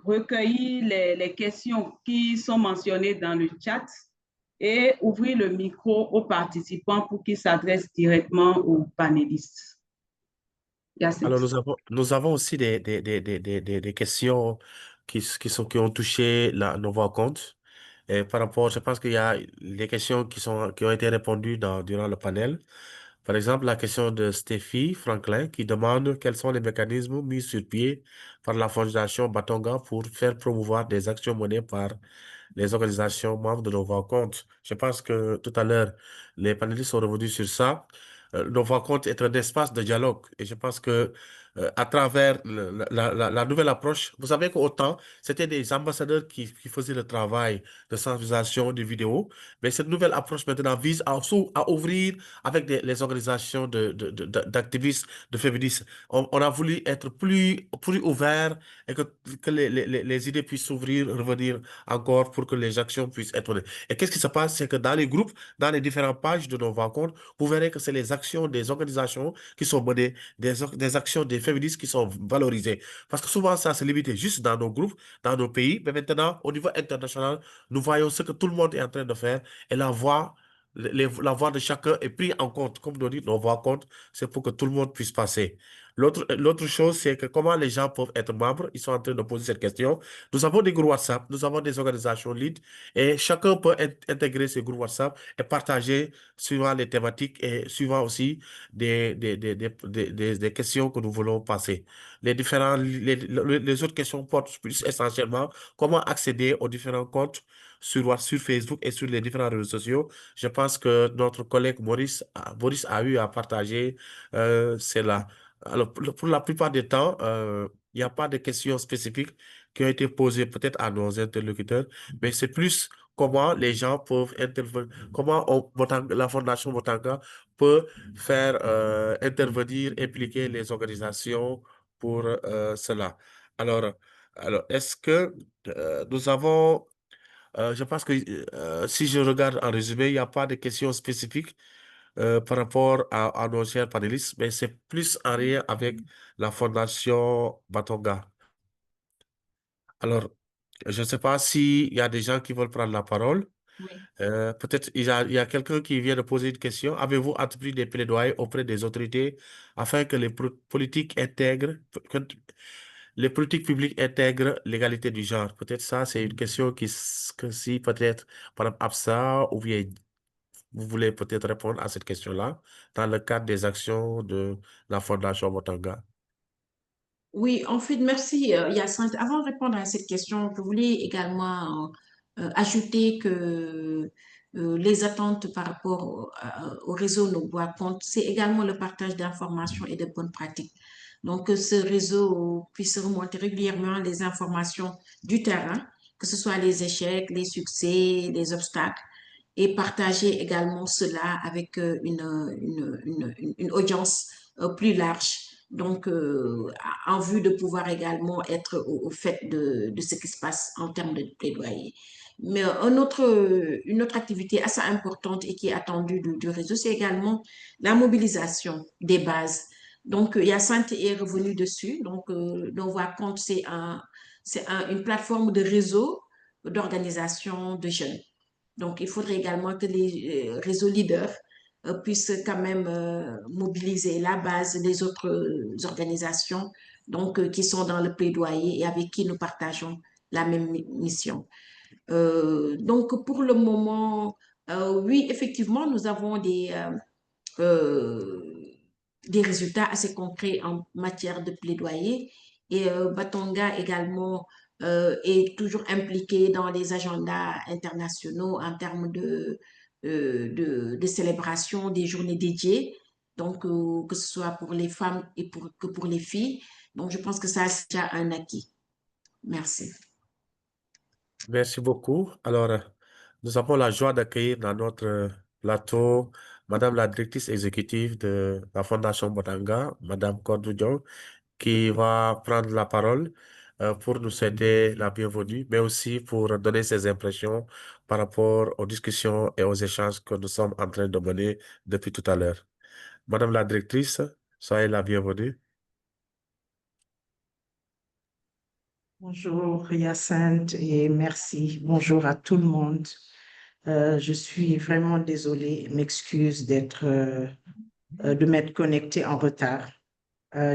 recueillir les questions qui sont mentionnées dans le chat et ouvrir le micro aux participants pour qu'ils s'adressent directement aux panélistes. Alors, nous avons aussi des questions qui ont touché nos voix compte. Et par rapport, je pense qu'il y a des questions qui ont été répondues durant le panel. Par exemple, la question de Stéphie Franklin qui demande quels sont les mécanismes mis sur pied par la Fondation Batonga pour faire promouvoir des actions menées par les organisations membres de nos rencontres. Je pense que tout à l'heure, les panélistes sont revenus sur ça. Nos rencontres est un espace de dialogue et je pense que à travers la nouvelle approche, vous savez qu'autant, c'était des ambassadeurs qui faisaient le travail de sensibilisation des vidéos, mais cette nouvelle approche maintenant vise à ouvrir avec les organisations d'activistes, de féministes. On a voulu être plus ouvert et que les idées puissent s'ouvrir, revenir encore pour que les actions puissent être menées. Et qu'est-ce qui se passe? C'est que dans les groupes, dans les différentes pages de nos rencontres, vous verrez que c'est les actions des organisations qui sont menées, des actions des féministes qui sont valorisées. Parce que souvent, ça se limitait juste dans nos groupes, dans nos pays, mais maintenant, au niveau international, nous voyons ce que tout le monde est en train de faire et la voix de chacun est prise en compte. Comme nous dit, nos voix comptent, c'est pour que tout le monde puisse passer. L'autre chose, c'est que comment les gens peuvent être membres, ils sont en train de poser cette question. Nous avons des groupes WhatsApp, nous avons des organisations lead et chacun peut intégrer ces groupes WhatsApp et partager suivant les thématiques et suivant aussi des questions que nous voulons passer. Les autres questions portent plus essentiellement comment accéder aux différents comptes sur Facebook et sur les différents réseaux sociaux. Je pense que notre collègue Boris a eu à partager cela. Alors, pour la plupart des temps, il n'y a pas de questions spécifiques qui ont été posées peut-être à nos interlocuteurs, mais c'est plus comment les gens peuvent intervenir, comment la Fondation Botanga peut faire intervenir, impliquer les organisations pour cela. Alors, Alors, est-ce que nous avons, je pense que si je regarde en résumé, il n'y a pas de questions spécifiques par rapport à nos chers panélistes, mais c'est plus en lien avec la Fondation Batonga. Alors, je ne sais pas s'il y a des gens qui veulent prendre la parole. Oui. Peut-être il y a quelqu'un qui vient de poser une question. Avez-vous entrepris des plaidoyers auprès des autorités afin que les politiques intègrent, que les politiques publiques intègrent l'égalité du genre? Peut-être ça, c'est une question que si peut-être, par exemple, Absa, ou bien vous voulez peut-être répondre à cette question-là dans le cadre des actions de la Fondation Motanga. Oui, en fait, merci Hyacinthe. Avant de répondre à cette question, je voulais également ajouter que les attentes par rapport au réseau Nos Bois Compte, c'est également le partage d'informations et de bonnes pratiques. Donc, que ce réseau puisse remonter régulièrement les informations du terrain, que ce soit les échecs, les succès, les obstacles, et partager également cela avec une audience plus large. Donc, en vue de pouvoir également être au fait de ce qui se passe en termes de plaidoyer. Mais une autre activité assez importante et qui est attendue du réseau, c'est également la mobilisation des bases. Donc, Hyacinthe est revenu dessus. Donc, on voit compte, une plateforme de réseau d'organisation de jeunes. Donc, il faudrait également que les réseaux leaders puissent quand même mobiliser la base des autres organisations donc, qui sont dans le plaidoyer et avec qui nous partageons la même mission. Donc, pour le moment, oui, effectivement, nous avons euh, des résultats assez concrets en matière de plaidoyer. Et Batonga également est toujours impliqué dans les agendas internationaux en termes de célébration des journées dédiées, donc que ce soit pour les femmes et que pour les filles. Donc, je pense que ça, c'est déjà un acquis. Merci. Merci beaucoup. Alors, nous avons la joie d'accueillir dans notre plateau Madame la directrice exécutive de la Fondation Motanga, Madame Cordou Diong, qui va prendre la parole pour nous souhaiter la bienvenue, mais aussi pour donner ses impressions par rapport aux discussions et aux échanges que nous sommes en train de mener depuis tout à l'heure. Madame la directrice, soyez la bienvenue. Bonjour Hyacinthe et merci. Bonjour à tout le monde. Je suis vraiment désolée, m'excuse de m'être connectée en retard.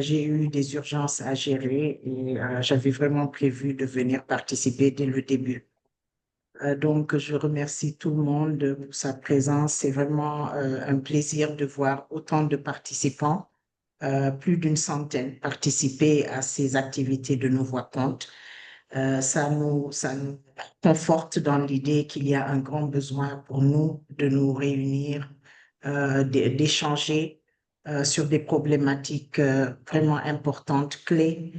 J'ai eu des urgences à gérer et j'avais vraiment prévu de venir participer dès le début. Donc, je remercie tout le monde pour sa présence. C'est vraiment un plaisir de voir autant de participants, plus d'une centaine, participer à ces activités de Nos Voix comptent. Ça nous conforte dans l'idée qu'il y a un grand besoin pour nous de nous réunir, d'échanger sur des problématiques vraiment importantes, clés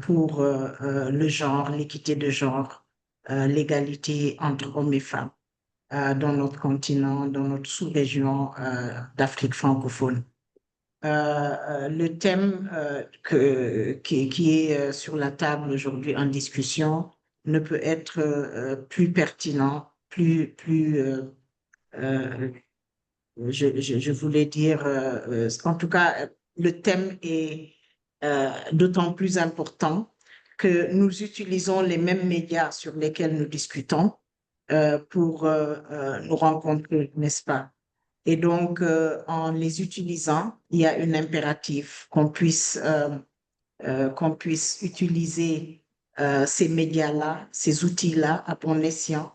pour le genre, l'équité de genre, l'égalité entre hommes et femmes dans notre continent, dans notre sous-région d'Afrique francophone. Le thème qui est sur la table aujourd'hui en discussion ne peut être plus pertinent, euh, je voulais dire, en tout cas, le thème est d'autant plus important que nous utilisons les mêmes médias sur lesquels nous discutons pour nous rencontrer, n'est-ce pas? Et donc, en les utilisant, il y a un impératif qu'on puisse utiliser ces médias-là, ces outils-là à bon escient,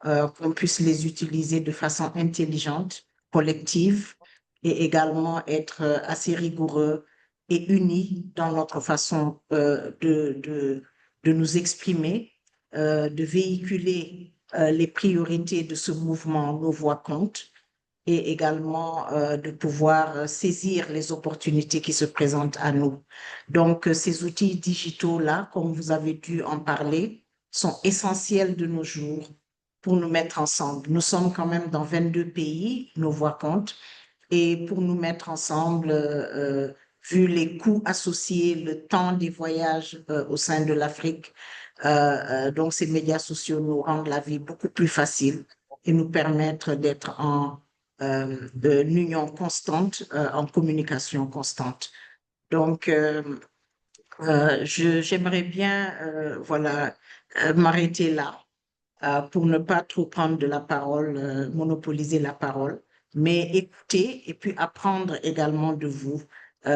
qu'on puisse les utiliser de façon intelligente, collective, et également être assez rigoureux et unis dans notre façon de nous exprimer, de véhiculer les priorités de ce mouvement Nos Voix comptent et également de pouvoir saisir les opportunités qui se présentent à nous. Donc, ces outils digitaux-là, comme vous avez dû en parler, sont essentiels de nos jours pour nous mettre ensemble. Nous sommes quand même dans 22 pays, Nos Voix comptent, et pour nous mettre ensemble, vu les coûts associés, le temps des voyages au sein de l'Afrique. Donc, ces médias sociaux nous rendent la vie beaucoup plus facile et nous permettent d'être en union constante, en communication constante. Donc, j'aimerais bien voilà, m'arrêter là pour ne pas trop prendre de la parole, monopoliser la parole, mais écouter et puis apprendre également de vous.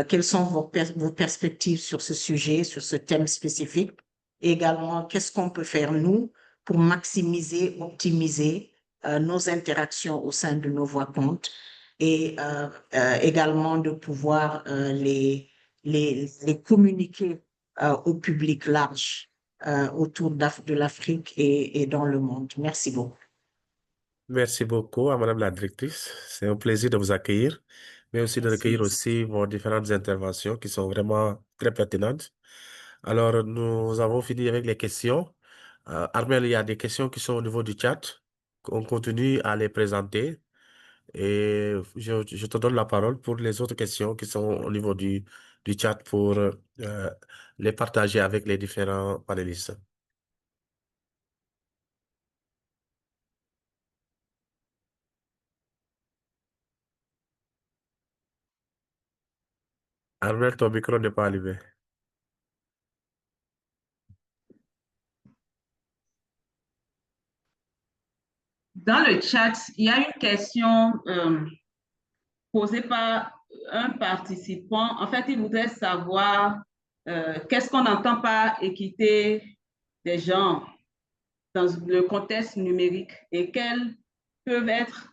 Quelles sont vos perspectives sur ce sujet, sur ce thème spécifique? Et également, qu'est-ce qu'on peut faire, nous, pour maximiser, optimiser nos interactions au sein de nos voix comptes et également de pouvoir les communiquer au public large autour de l'Afrique et dans le monde. Merci beaucoup. Merci beaucoup à Madame la directrice. C'est un plaisir de vous accueillir, mais aussi de recueillir aussi vos différentes interventions qui sont vraiment très pertinentes. Alors, nous avons fini avec les questions. Armel, il y a des questions qui sont au niveau du chat. On continue à les présenter et je te donne la parole pour les autres questions qui sont au niveau du chat pour les partager avec les différents panélistes. Armel, ton micro n'est pas allumé. Dans le chat, il y a une question posée par un participant. En fait, il voudrait savoir qu'est-ce qu'on entend par équité des genres dans le contexte numérique et quelles peuvent être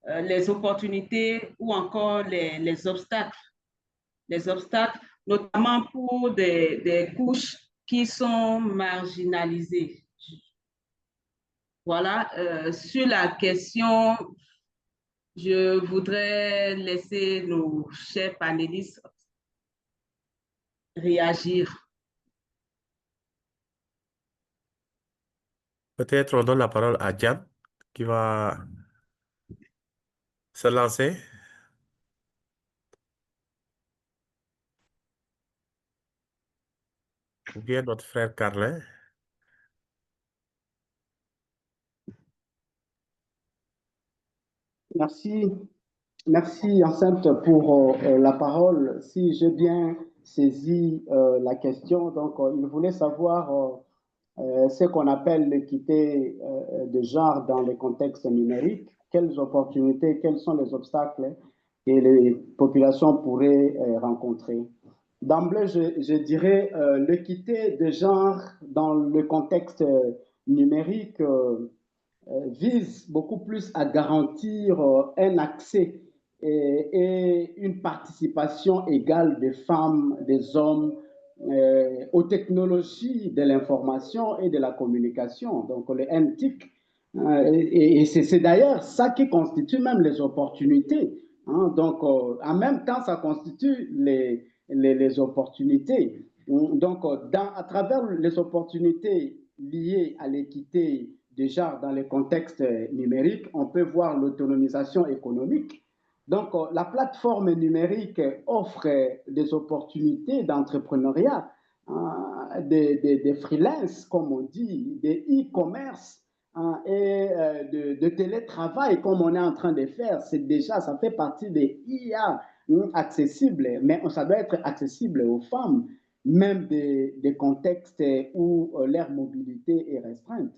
les opportunités ou encore les obstacles, notamment pour des couches qui sont marginalisées. Voilà, sur la question, je voudrais laisser nos chers panélistes réagir. Peut-être on donne la parole à Diane qui va se lancer. Ou bien notre frère Carlin. Merci. Merci, Enceinte, pour la parole. Si j'ai bien saisi la question, donc il voulait savoir ce qu'on appelle l'équité de genre dans les contextes numériques. Quelles opportunités, quels sont les obstacles que les populations pourraient rencontrer? D'emblée, je dirais l'équité de genre dans le contexte numérique vise beaucoup plus à garantir un accès et une participation égale des femmes, des hommes aux technologies de l'information et de la communication, donc le NTIC. Et c'est d'ailleurs ça qui constitue même les opportunités. Hein, donc, en même temps, ça constitue les opportunités. Donc, à travers les opportunités liées à l'équité déjà dans les contextes numériques, on peut voir l'autonomisation économique. Donc, la plateforme numérique offre des opportunités d'entrepreneuriat, hein, des freelances, comme on dit, des e-commerce, hein, et de télétravail, comme on est en train de faire. C'est déjà, ça fait partie des IA accessibles, mais ça doit être accessible aux femmes, même des contextes où leur mobilité est restreinte.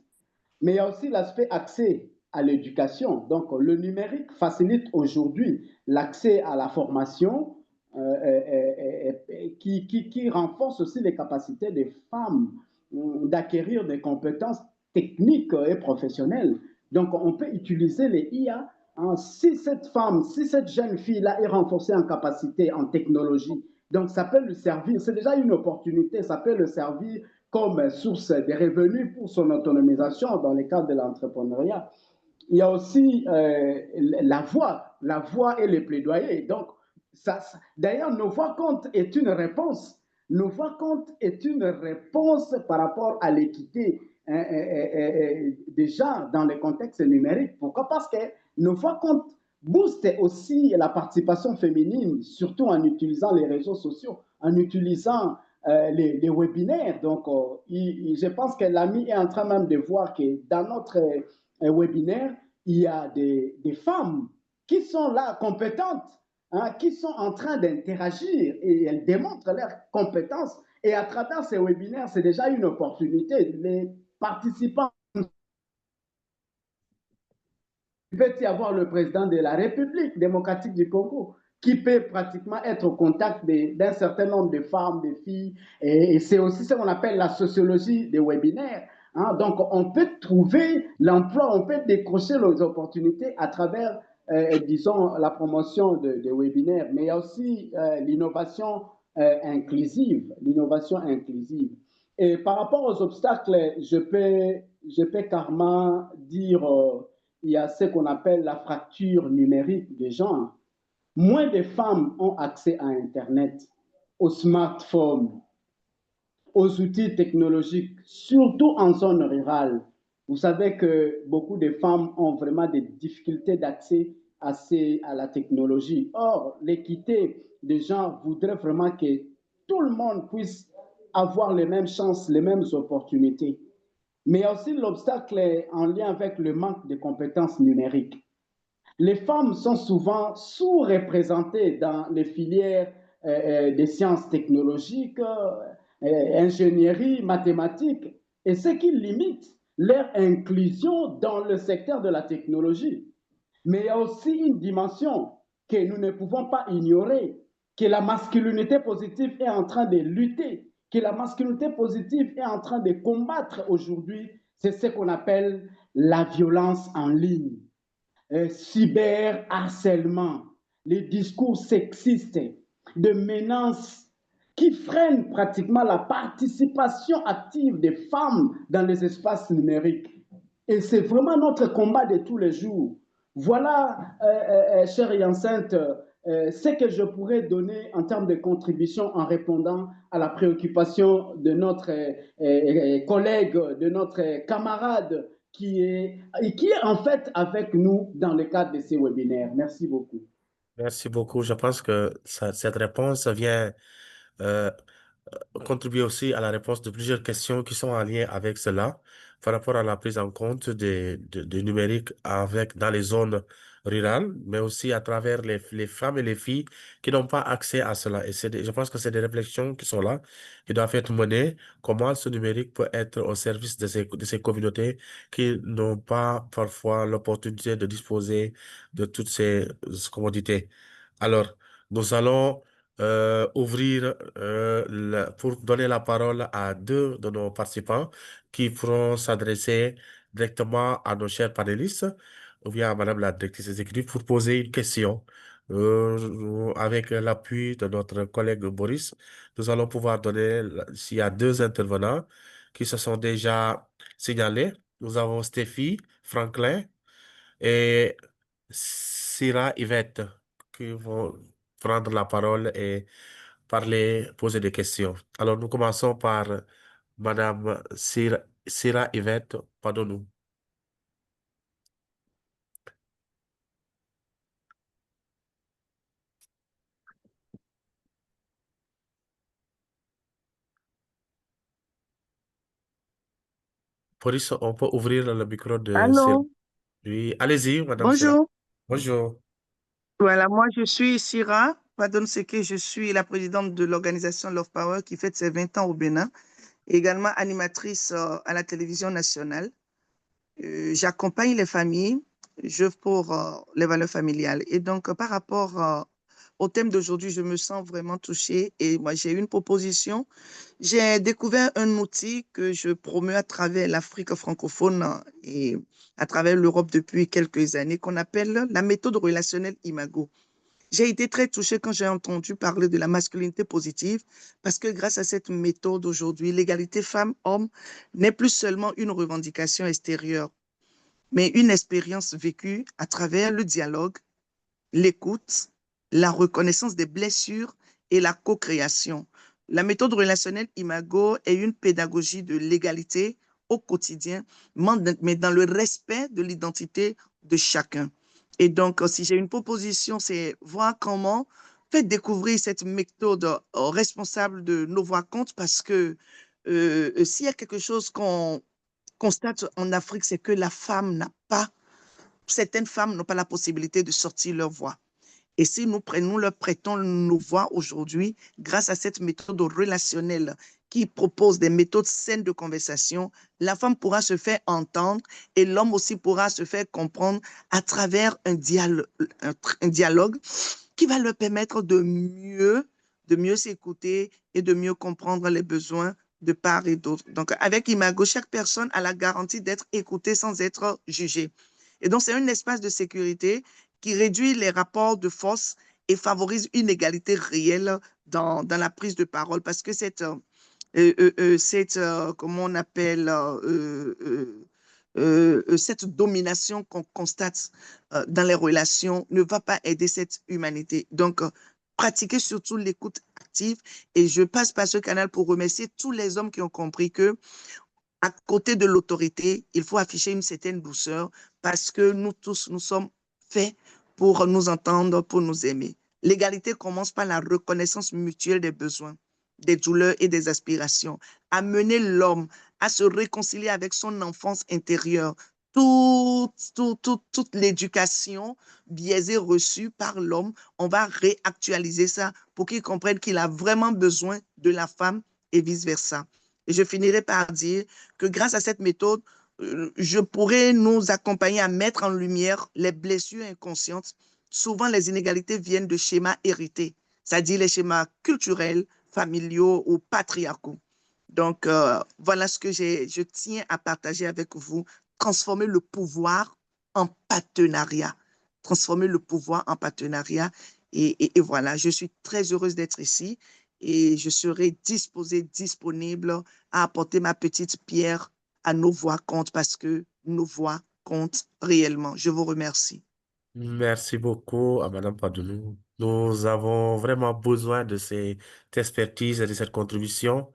Mais il y a aussi l'aspect accès à l'éducation. Donc, le numérique facilite aujourd'hui l'accès à la formation qui renforce aussi les capacités des femmes d'acquérir des compétences techniques et professionnelles. Donc, on peut utiliser les IA. Hein, si cette femme, si cette jeune fille-là est renforcée en capacité, en technologie, donc ça peut lui servir, c'est déjà une opportunité, ça peut le servir comme source de revenus pour son autonomisation dans le cadre de l'entrepreneuriat. Il y a aussi la voix et les plaidoyers. Donc, d'ailleurs, nos voix comptent est une réponse. Nos voix comptent est une réponse par rapport à l'équité déjà dans le contexte numérique. Pourquoi? Parce que nos voix comptent booste aussi la participation féminine, surtout en utilisant les réseaux sociaux, en utilisant les webinaires. Donc, je pense que l'ami est en train même de voir que dans notre webinaire, il y a des femmes qui sont là, compétentes, hein, qui sont en train d'interagir et elles démontrent leurs compétences. Et à travers ces webinaires, c'est déjà une opportunité. Les participants, il peut y avoir le président de la République démocratique du Congo qui peut pratiquement être au contact d'un certain nombre de femmes, de filles. Et c'est aussi ce qu'on appelle la sociologie des webinaires. Hein. Donc, on peut trouver l'emploi, on peut décrocher les opportunités à travers, disons, la promotion des webinaires. Mais il y a aussi l'innovation inclusive, l'innovation inclusive. Et par rapport aux obstacles, je peux carrément dire il y a ce qu'on appelle la fracture numérique des gens. Moins de femmes ont accès à Internet, aux smartphones, aux outils technologiques, surtout en zone rurale. Vous savez que beaucoup de femmes ont vraiment des difficultés d'accès à la technologie. Or, l'équité des gens voudrait vraiment que tout le monde puisse avoir les mêmes chances, les mêmes opportunités. Mais il y a aussi l'obstacle en lien avec le manque de compétences numériques. Les femmes sont souvent sous-représentées dans les filières des sciences technologiques, ingénierie, mathématiques, et ce qui limite leur inclusion dans le secteur de la technologie. Mais il y a aussi une dimension que nous ne pouvons pas ignorer, que la masculinité positive est en train de lutter, que la masculinité positive est en train de combattre aujourd'hui, c'est ce qu'on appelle la violence en ligne, cyberharcèlement, les discours sexistes, de menaces qui freinent pratiquement la participation active des femmes dans les espaces numériques. Et c'est vraiment notre combat de tous les jours. Voilà, chère Hyacinthe, ce que je pourrais donner en termes de contribution en répondant à la préoccupation de notre collègue, de notre camarade qui est en fait avec nous dans le cadre de ces webinaires. Merci beaucoup. Merci beaucoup. Je pense que cette réponse vient euh, contribuer aussi à la réponse de plusieurs questions qui sont en lien avec cela par rapport à la prise en compte du numérique dans les zones rurales, mais aussi à travers les femmes et les filles qui n'ont pas accès à cela. Et je pense que c'est des réflexions qui sont là, qui doivent être menées. Comment ce numérique peut être au service de ces communautés qui n'ont pas parfois l'opportunité de disposer de toutes ces commodités. Alors, nous allons ouvrir pour donner la parole à deux de nos participants qui pourront s'adresser directement à nos chers panélistes ou bien à Madame la directrice exécutive pour poser une question. Avec l'appui de notre collègue Boris, nous allons pouvoir donner, s'il y a deux intervenants qui se sont déjà signalés, nous avons Stéphie Franklin et Syrah Yvette qui vont prendre la parole et parler, poser des questions. Alors, nous commençons par Madame Syrah Yvette Padonou. Boris, on peut ouvrir le micro de Syrah. Allô, Oui, allez-y, Madame Syrah. bonjour. Bonjour. Voilà, moi je suis Syrah Padonseke, je suis la présidente de l'organisation Love Power qui fête ses 20 ans au Bénin, et également animatrice à la télévision nationale. J'accompagne les familles, j'œuvre pour les valeurs familiales. Et donc, par rapport au thème d'aujourd'hui, je me sens vraiment touchée et moi j'ai une proposition. J'ai découvert un outil que je promeux à travers l'Afrique francophone et à travers l'Europe depuis quelques années qu'on appelle la méthode relationnelle Imago. J'ai été très touchée quand j'ai entendu parler de la masculinité positive parce que grâce à cette méthode aujourd'hui, l'égalité femmes-hommes n'est plus seulement une revendication extérieure, mais une expérience vécue à travers le dialogue, l'écoute, la reconnaissance des blessures et la co-création. La méthode relationnelle Imago est une pédagogie de l'égalité au quotidien, mais dans le respect de l'identité de chacun. Et donc, si j'ai une proposition, c'est voir comment faire découvrir cette méthode aux responsables de nos voix compte, parce que s'il y a quelque chose qu'on constate en Afrique, c'est que certaines femmes n'ont pas la possibilité de sortir leur voix. Et si nous leur prêtons nos voix aujourd'hui, grâce à cette méthode relationnelle qui propose des méthodes saines de conversation, la femme pourra se faire entendre et l'homme aussi pourra se faire comprendre à travers un dialogue qui va leur permettre de mieux s'écouter et de mieux comprendre les besoins de part et d'autre. Donc, avec Imago, chaque personne a la garantie d'être écoutée sans être jugée. Et donc, c'est un espace de sécurité qui réduit les rapports de force et favorise une égalité réelle dans la prise de parole, parce que comment on appelle, cette domination qu'on constate dans les relations ne va pas aider cette humanité. Donc, pratiquez surtout l'écoute active, et je passe par ce canal pour remercier tous les hommes qui ont compris que à côté de l'autorité, il faut afficher une certaine douceur, parce que nous tous, nous sommes faits pour nous entendre, pour nous aimer. L'égalité commence par la reconnaissance mutuelle des besoins, des douleurs et des aspirations. Amener l'homme à se réconcilier avec son enfance intérieure. Toute l'éducation biaisée reçue par l'homme, on va réactualiser ça pour qu'il comprenne qu'il a vraiment besoin de la femme et vice-versa. Et je finirai par dire que grâce à cette méthode, je pourrais nous accompagner à mettre en lumière les blessures inconscientes. Souvent, les inégalités viennent de schémas hérités, c'est-à-dire les schémas culturels, familiaux ou patriarcaux. Donc, voilà ce que je tiens à partager avec vous. Transformer le pouvoir en partenariat. Transformer le pouvoir en partenariat. Et voilà, je suis très heureuse d'être ici et je serai disponible à apporter ma petite pierre à nos voix comptent, parce que nos voix comptent réellement. Je vous remercie. Merci beaucoup à Madame Padoulou. Nous avons vraiment besoin de cette expertise et de cette contribution.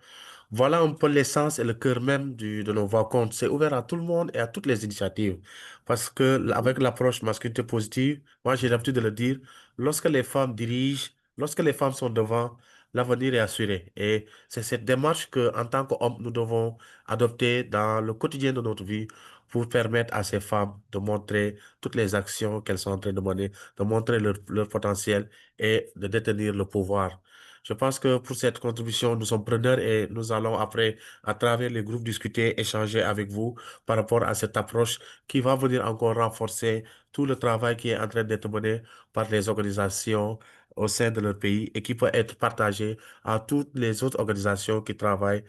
Voilà un peu l'essence et le cœur même de nos voix-comptes. C'est ouvert à tout le monde et à toutes les initiatives. Parce que avec l'approche masculinité positive, moi j'ai l'habitude de le dire, lorsque les femmes dirigent, lorsque les femmes sont devant, l'avenir est assuré. Et c'est cette démarche que, en tant qu'hommes, nous devons adopter dans le quotidien de notre vie pour permettre à ces femmes de montrer toutes les actions qu'elles sont en train de mener, de montrer leur potentiel et de détenir le pouvoir. Je pense que pour cette contribution, nous sommes preneurs et nous allons après, à travers les groupes, discuter, échanger avec vous par rapport à cette approche qui va venir encore renforcer tout le travail qui est en train d'être mené par les organisations au sein de leur pays et qui peut être partagé à toutes les autres organisations qui travaillent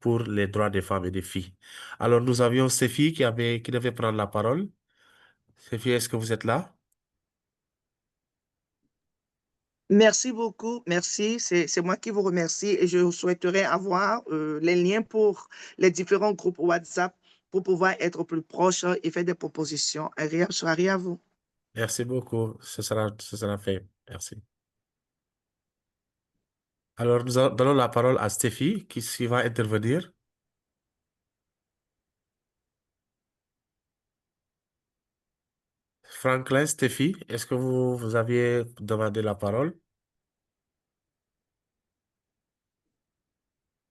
pour les droits des femmes et des filles. Alors, nous avions Sophie qui devait prendre la parole. Sophie, est-ce que vous êtes là? Merci beaucoup, merci. C'est moi qui vous remercie, et je souhaiterais avoir les liens pour les différents groupes WhatsApp pour pouvoir être plus proche et faire des propositions. Soirée à vous. Merci beaucoup. Ce sera fait. Merci. Alors, donnons la parole à Stéphie qui va intervenir. Franklin, Stéphie, est-ce que vous aviez demandé la parole?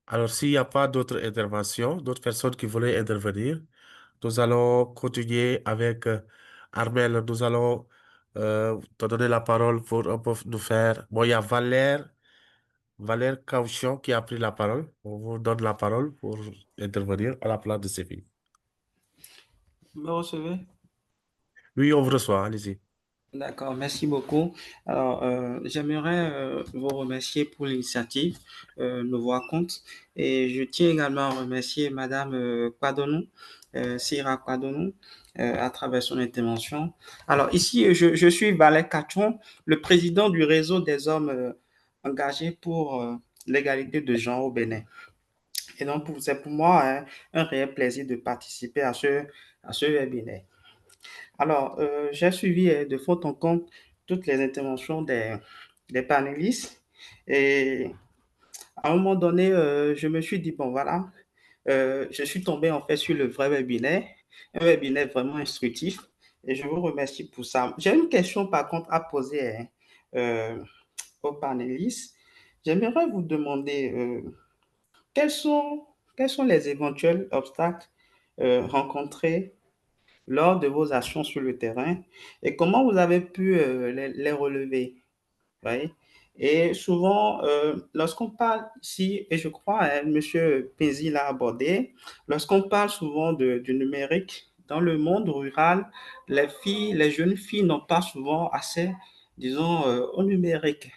Alors, s'il n'y a pas d'autres interventions, d'autres personnes qui voulaient intervenir, nous allons continuer avec Armel. Nous allons te donner la parole pour un peu nous faire. Bon, il y a Valère Cauchon qui a pris la parole. On vous donne la parole pour intervenir à la place de Stéphie. Vous me recevez? Oui, on vous reçoit. Allez-y. D'accord, merci beaucoup. Alors, j'aimerais vous remercier pour l'initiative, Nos Voix comptent. Et je tiens également à remercier Madame Kwadonou, Sira Kwadonou, à travers son intervention. Alors, ici, je suis Valère Cachon, le président du réseau des hommes engagés pour l'égalité de genre au Bénin. Et donc, c'est pour moi un réel plaisir de participer à ce webinaire. Alors, j'ai suivi de fond en comble toutes les interventions des panélistes, et à un moment donné, je me suis dit, bon voilà, je suis tombé en fait sur le vrai webinaire, un webinaire vraiment instructif, et je vous remercie pour ça. J'ai une question par contre à poser aux panélistes. J'aimerais vous demander quels sont, quels sont les éventuels obstacles rencontrés lors de vos actions sur le terrain et comment vous avez pu les relever. Oui. Et souvent, lorsqu'on parle ici, et je crois, M. Pézi l'a abordé, lorsqu'on parle souvent du numérique, dans le monde rural, les jeunes filles n'ont pas souvent accès, disons, au numérique.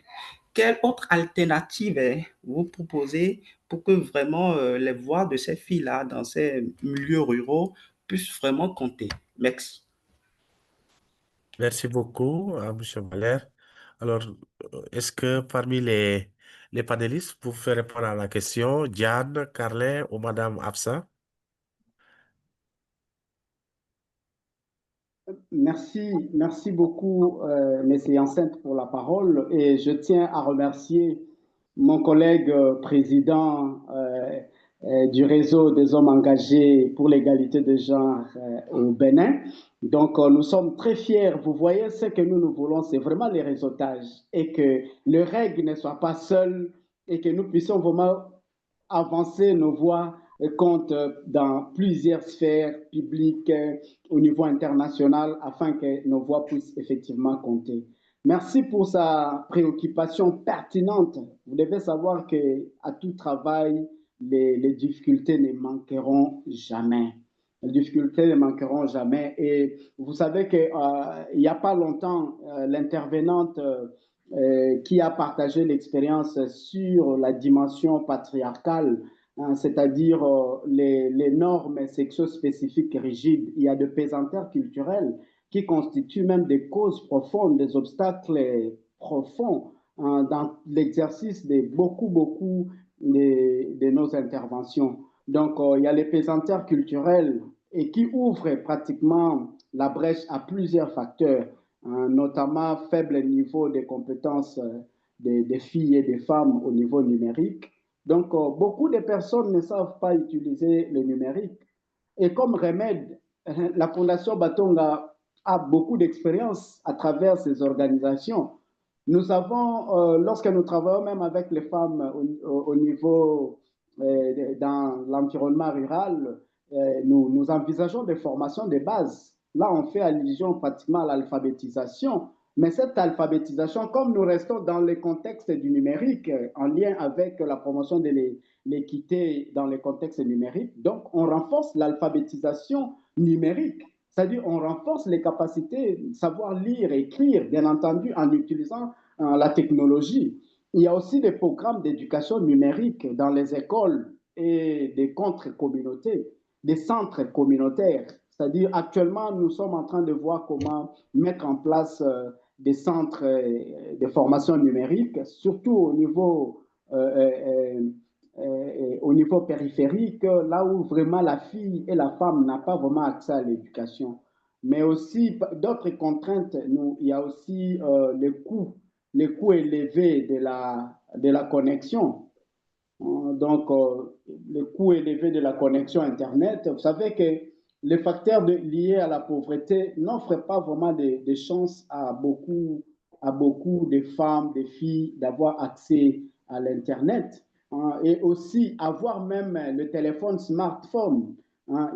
Quelle autre alternative vous proposez pour que vraiment les voix de ces filles-là dans ces milieux ruraux puissent vraiment compter? Merci. Merci beaucoup à M. Valère. Alors, est-ce que parmi les panélistes, vous pouvez répondre à la question, Diane, Carlin ou Madame Absa? Merci beaucoup, Messieurs Enceinte, pour la parole. Et je tiens à remercier mon collègue président du réseau des hommes engagés pour l'égalité des genres au Bénin. Donc, nous sommes très fiers. Vous voyez, ce que nous voulons, c'est vraiment les réseautages et que le règle ne soit pas seul et que nous puissions vraiment avancer nos voix compte dans plusieurs sphères publiques au niveau international afin que nos voix puissent effectivement compter. Merci pour sa préoccupation pertinente. Vous devez savoir qu'à tout travail, les difficultés ne manqueront jamais. Les difficultés ne manqueront jamais. Et vous savez qu'il n'y a pas longtemps, l'intervenante qui a partagé l'expérience sur la dimension patriarcale, c'est-à-dire les normes sexo-spécifiques rigides. Il y a de pesanteurs culturels qui constituent même des causes profondes, des obstacles profonds dans l'exercice de beaucoup de nos interventions. Donc, il y a les pesanteurs culturels et qui ouvrent pratiquement la brèche à plusieurs facteurs, notamment faible niveau des compétences des filles et des femmes au niveau numérique. Donc, beaucoup de personnes ne savent pas utiliser le numérique. Et comme remède, la Fondation Batonga a beaucoup d'expérience à travers ces organisations. Nous avons, lorsque nous travaillons même avec les femmes au niveau dans l'environnement rural, nous envisageons des formations de base. Là, on fait allusion pratiquement à l'alphabétisation, mais cette alphabétisation, comme nous restons dans le contexte du numérique, en lien avec la promotion de l'équité dans le contexte numérique, donc on renforce l'alphabétisation numérique, c'est-à-dire on renforce les capacités de savoir lire et écrire, bien entendu, en utilisant la technologie. Il y a aussi des programmes d'éducation numérique dans les écoles et des contre-communautés, des centres communautaires. C'est-à-dire, actuellement, nous sommes en train de voir comment mettre en place des centres de formation numérique, surtout au niveau périphérique, là où vraiment la fille et la femme n'ont pas vraiment accès à l'éducation. Mais aussi, d'autres contraintes, il y a aussi les coûts élevés de la connexion. Donc, le coût élevé de la connexion Internet, vous savez que les facteurs liés à la pauvreté n'offrent pas vraiment de chances à beaucoup de femmes, de filles d'avoir accès à l'Internet. Et aussi avoir même le téléphone smartphone.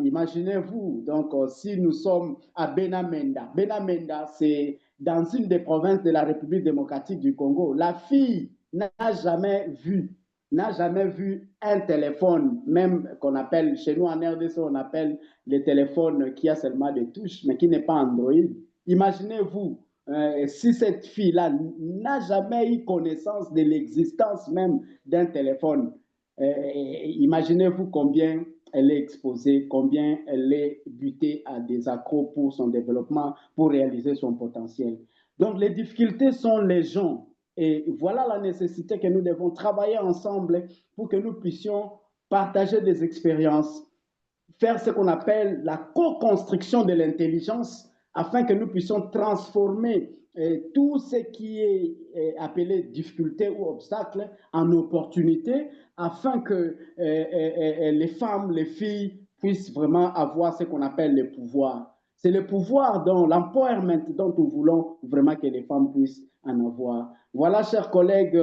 Imaginez-vous, donc si nous sommes à Benamenda, Benamenda c'est dans une des provinces de la République démocratique du Congo, la fille n'a jamais vu un téléphone, même qu'on appelle, chez nous en RDC, on appelle les téléphones qui a seulement des touches, mais qui n'est pas Android. Imaginez-vous, si cette fille-là n'a jamais eu connaissance de l'existence même d'un téléphone, imaginez-vous combien elle est exposée, combien elle est butée à des accros pour son développement, pour réaliser son potentiel. Donc les difficultés sont légion. Et voilà la nécessité que nous devons travailler ensemble pour que nous puissions partager des expériences, faire ce qu'on appelle la co-construction de l'intelligence afin que nous puissions transformer tout ce qui est appelé difficulté ou obstacle en opportunité afin que les femmes, les filles puissent vraiment avoir ce qu'on appelle le pouvoir. C'est le pouvoir, l'empowerment dont nous voulons vraiment que les femmes puissent en avoir. Voilà, chers collègues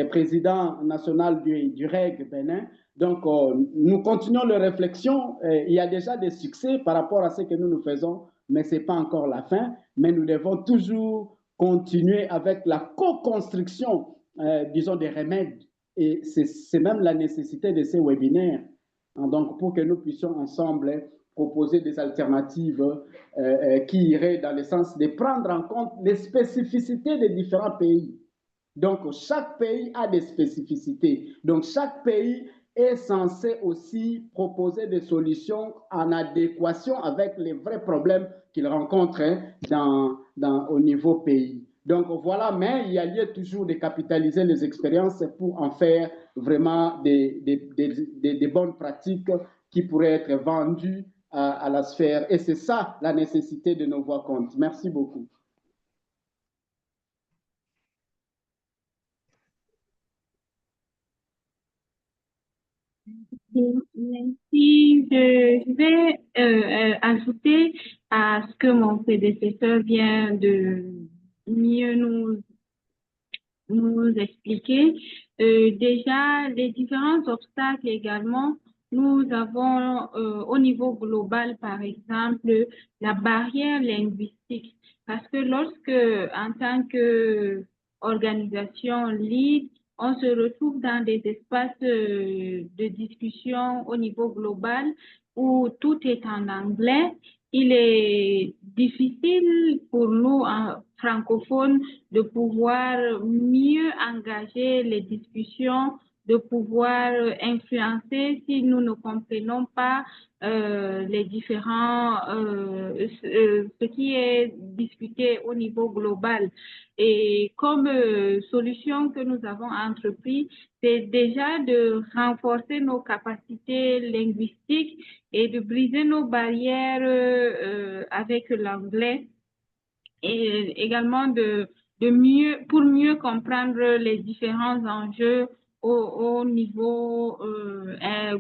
président national du REG Bénin. Donc, nous continuons les réflexions. Il y a déjà des succès par rapport à ce que nous faisons, mais ce n'est pas encore la fin. Mais nous devons toujours continuer avec la co-construction, disons, des remèdes. Et c'est même la nécessité de ces webinaires. Donc, pour que nous puissions ensemble proposer des alternatives qui iraient dans le sens de prendre en compte les spécificités des différents pays. Donc, chaque pays a des spécificités. Donc, chaque pays est censé aussi proposer des solutions en adéquation avec les vrais problèmes qu'il rencontre au niveau pays. Donc, voilà, mais il y a lieu toujours de capitaliser les expériences pour en faire vraiment des bonnes pratiques qui pourraient être vendues à la sphère. Et c'est ça la nécessité de nos voix comptes. Merci beaucoup. Merci. Je vais ajouter à ce que mon prédécesseur vient de mieux nous expliquer. Déjà, les différents obstacles également, nous avons au niveau global, par exemple, la barrière linguistique. Parce que lorsque, en tant qu'organisation lead, on se retrouve dans des espaces de discussion au niveau global où tout est en anglais, il est difficile pour nous, francophones, de pouvoir mieux engager les discussions, de pouvoir influencer si nous ne comprenons pas les différents, ce qui est discuté au niveau global. Et comme solution que nous avons entrepris, c'est déjà de renforcer nos capacités linguistiques et de briser nos barrières avec l'anglais et également pour mieux comprendre les différents enjeux au niveau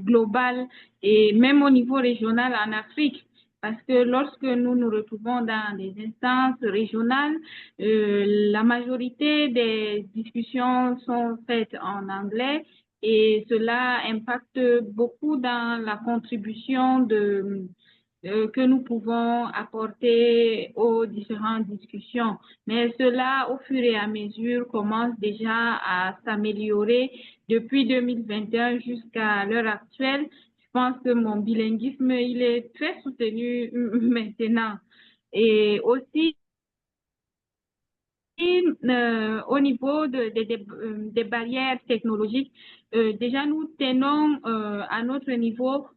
global et même au niveau régional en Afrique. Parce que lorsque nous nous retrouvons dans des instances régionales, la majorité des discussions sont faites en anglais et cela impacte beaucoup dans la contribution que nous pouvons apporter aux différentes discussions. Mais cela, au fur et à mesure, commence déjà à s'améliorer depuis 2021 jusqu'à l'heure actuelle. Je pense que mon bilinguisme, il est très soutenu maintenant. Et aussi, au niveau des barrières technologiques, déjà nous tenons à notre niveau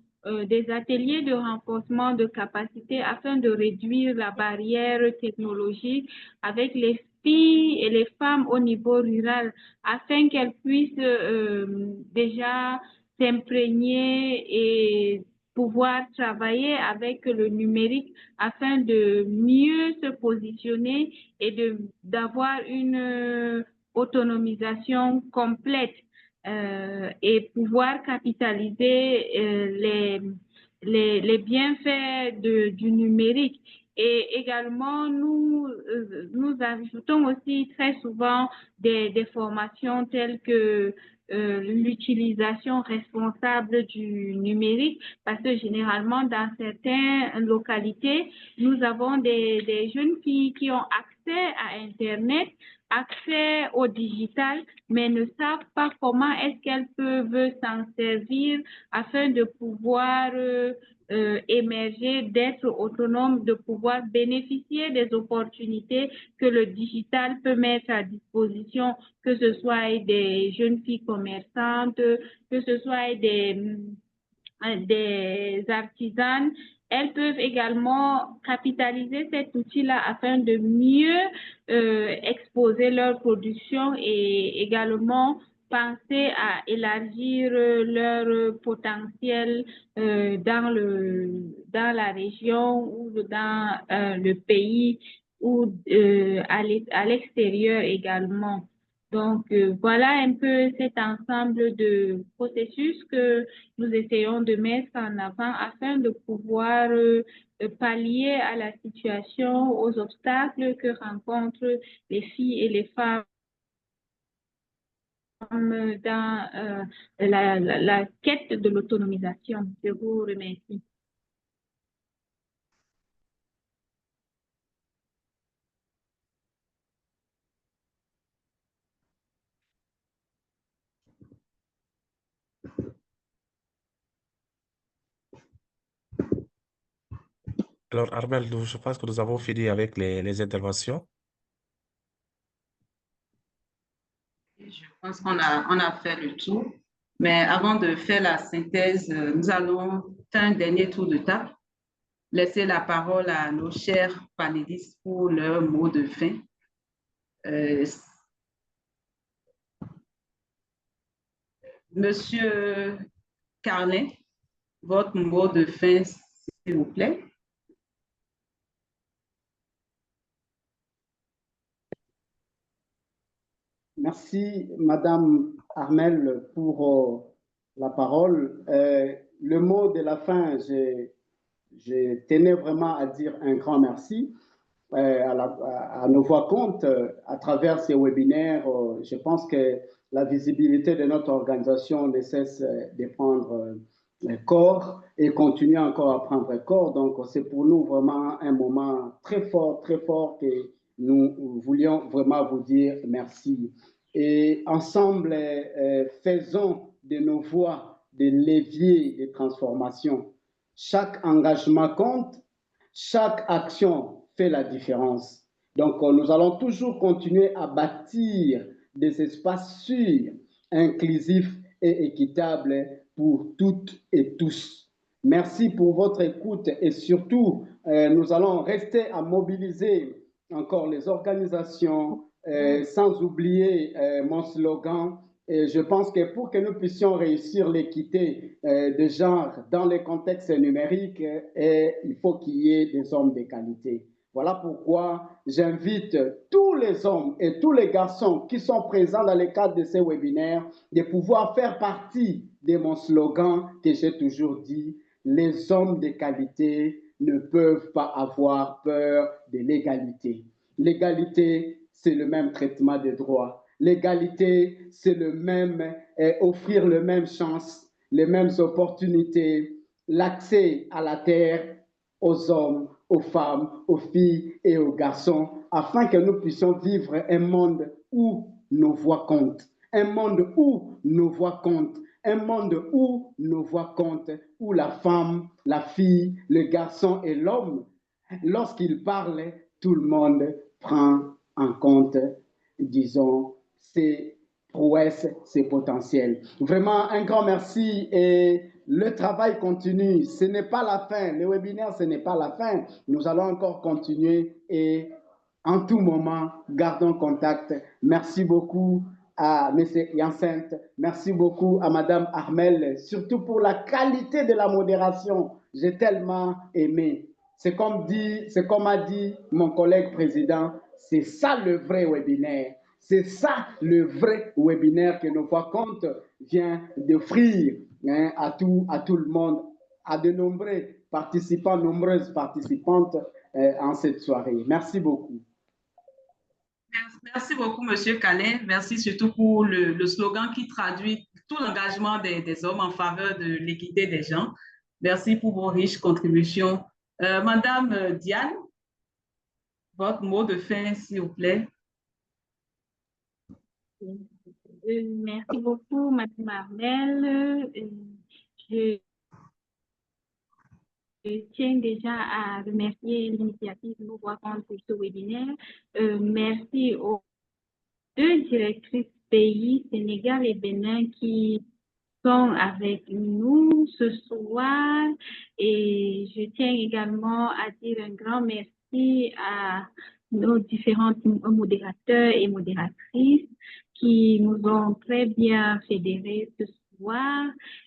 des ateliers de renforcement de capacité afin de réduire la barrière technologique avec les filles et les femmes au niveau rural afin qu'elles puissent déjà s'imprégner et pouvoir travailler avec le numérique afin de mieux se positionner et d'avoir une autonomisation complète et pouvoir capitaliser les bienfaits du numérique. Et également, nous ajoutons aussi très souvent des formations telles que l'utilisation responsable du numérique, parce que généralement, dans certaines localités, nous avons des jeunes filles qui ont accès à Internet, accès au digital, mais ne savent pas comment est-ce qu'elles peuvent s'en servir afin de pouvoir émerger, d'être autonomes, de pouvoir bénéficier des opportunités que le digital peut mettre à disposition, que ce soit des jeunes filles commerçantes, que ce soit des artisanes. Elles peuvent également capitaliser cet outil-là afin de mieux exposer leur production et également penser à élargir leur potentiel dans la région ou dans le pays ou à l'extérieur également. Donc, voilà un peu cet ensemble de processus que nous essayons de mettre en avant afin de pouvoir pallier à la situation, aux obstacles que rencontrent les filles et les femmes dans la quête de l'autonomisation. Je vous remercie. Alors, Armel, je pense que nous avons fini avec les interventions. Je pense qu'on a fait le tour. Mais avant de faire la synthèse, nous allons faire un dernier tour de table. Laisser la parole à nos chers panélistes pour leur mot de fin. Monsieur Carlin, votre mot de fin, s'il vous plaît. Merci, Madame Armel, pour la parole. Le mot de la fin, je tenais vraiment à dire un grand merci à nos voix comptes à travers ces webinaires. Je pense que la visibilité de notre organisation ne cesse de prendre corps et continue encore à prendre corps. Donc, c'est pour nous vraiment un moment très fort que nous voulions vraiment vous dire merci. Et ensemble, faisons de nos voix des leviers de transformation. Chaque engagement compte, chaque action fait la différence. Donc, nous allons toujours continuer à bâtir des espaces sûrs, inclusifs et équitables pour toutes et tous. Merci pour votre écoute et surtout, nous allons rester à mobiliser encore les organisations, sans oublier mon slogan. Et je pense que pour que nous puissions réussir l'équité de genre dans les contextes numériques, il faut qu'il y ait des hommes de qualité. Voilà pourquoi j'invite tous les hommes et tous les garçons qui sont présents dans le cadre de ces webinaires de pouvoir faire partie de mon slogan que j'ai toujours dit, les hommes de qualité ne peuvent pas avoir peur de l'égalité. L'égalité, c'est le même traitement des droits. L'égalité, c'est le même, offrir les mêmes chances, les mêmes opportunités, l'accès à la terre aux hommes, aux femmes, aux filles et aux garçons, afin que nous puissions vivre un monde où nos voix comptent, un monde où nos voix comptent, un monde où nos voix comptent, où la femme, la fille, le garçon et l'homme, lorsqu'ils parlent, tout le monde prend en compte, disons, ses prouesses, ses potentiels. Vraiment, un grand merci et le travail continue. Ce n'est pas la fin. Le webinaire, ce n'est pas la fin. Nous allons encore continuer et en tout moment, gardons contact. Merci beaucoup à M. Hyacinthe. Merci beaucoup à Mme Armel, surtout pour la qualité de la modération. J'ai tellement aimé. C'est comme a dit mon collègue président, c'est ça le vrai webinaire. C'est ça le vrai webinaire que nos voix comptes vient d'offrir à tout le monde, à de nombreux participants, nombreuses participantes en cette soirée. Merci beaucoup. Merci beaucoup, Monsieur Calin. Merci surtout pour le slogan qui traduit tout l'engagement des hommes en faveur de l'équité des gens. Merci pour vos riches contributions. Madame Diane, votre mot de fin, s'il vous plaît. Merci beaucoup, Madame Armel. Je tiens déjà à remercier l'initiative Nous Voix Compte pour ce webinaire. Merci aux deux directrices pays, Sénégal et Bénin, qui sont avec nous ce soir. Et je tiens également à dire un grand merci à nos différents modérateurs et modératrices qui nous ont très bien fédérés ce soir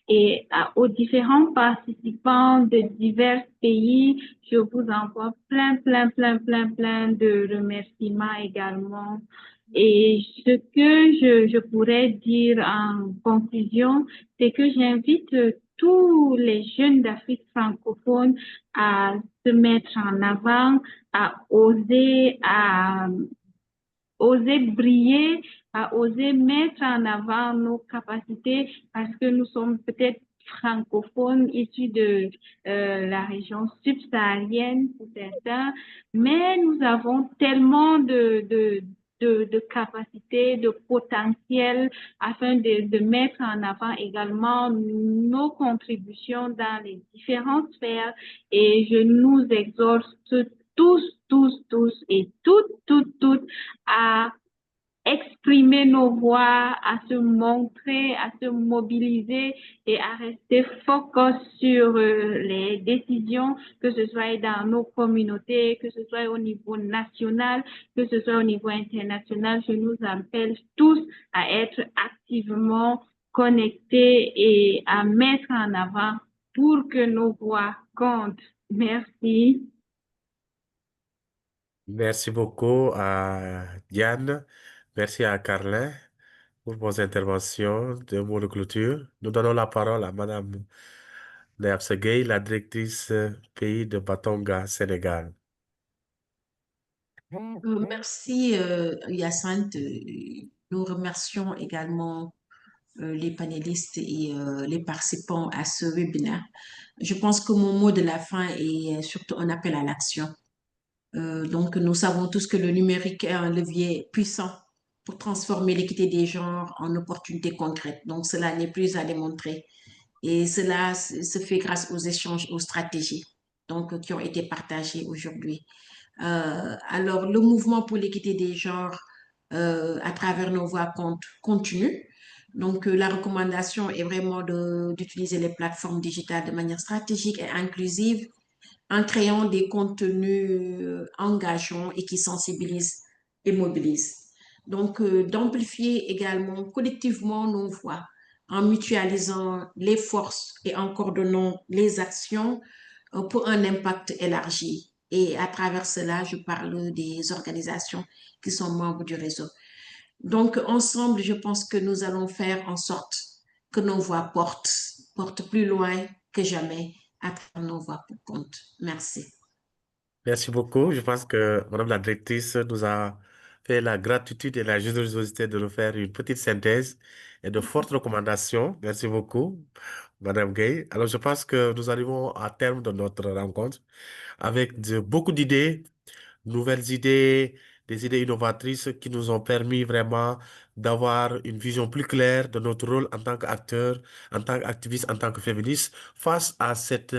et aux différents participants de divers pays. Je vous envoie plein de remerciements également. Et ce que je pourrais dire en conclusion, c'est que j'invite tous les jeunes d'Afrique francophone à se mettre en avant, à oser briller, à oser mettre en avant nos capacités parce que nous sommes peut-être francophones issus de la région subsaharienne pour certains, mais nous avons tellement de capacités, de potentiel afin de mettre en avant également nos contributions dans les différentes sphères et je nous exhorte tous et toutes à exprimer nos voix, à se montrer, à se mobiliser et à rester focus sur les décisions, que ce soit dans nos communautés, que ce soit au niveau national, que ce soit au niveau international. Je nous appelle tous à être activement connectés et à mettre en avant pour que nos voix comptent. Merci. Merci beaucoup à Diane. Merci à Carlin pour vos interventions de mots de clôture. Nous donnons la parole à Madame Néabsa Gueye, la directrice pays de Batonga, Sénégal. Merci, Hyacinthe. Nous remercions également les panélistes et les participants à ce webinaire. Je pense que mon mot de la fin est surtout un appel à l'action. Donc, nous savons tous que le numérique est un levier puissant pour transformer l'équité des genres en opportunités concrètes. Donc, cela n'est plus à démontrer. Et cela se fait grâce aux échanges, aux stratégies donc, qui ont été partagées aujourd'hui. Alors, le mouvement pour l'équité des genres à travers nos voix continue. Donc, la recommandation est vraiment d'utiliser les plateformes digitales de manière stratégique et inclusive en créant des contenus engageants et qui sensibilisent et mobilisent. Donc, d'amplifier également collectivement nos voix en mutualisant les forces et en coordonnant les actions pour un impact élargi. Et à travers cela, je parle des organisations qui sont membres du réseau. Donc, ensemble, je pense que nous allons faire en sorte que nos voix portent plus loin que jamais à travers nos voix pour compte. Merci. Merci beaucoup. Je pense que Madame la directrice nous a fait la gratitude et la générosité de nous faire une petite synthèse et de fortes recommandations. Merci beaucoup, Madame Gay. Alors, je pense que nous arrivons à terme de notre rencontre avec beaucoup d'idées, nouvelles idées, des idées innovatrices qui nous ont permis vraiment d'avoir une vision plus claire de notre rôle en tant qu'acteur, en tant qu'activiste, en tant que féministe, face à cet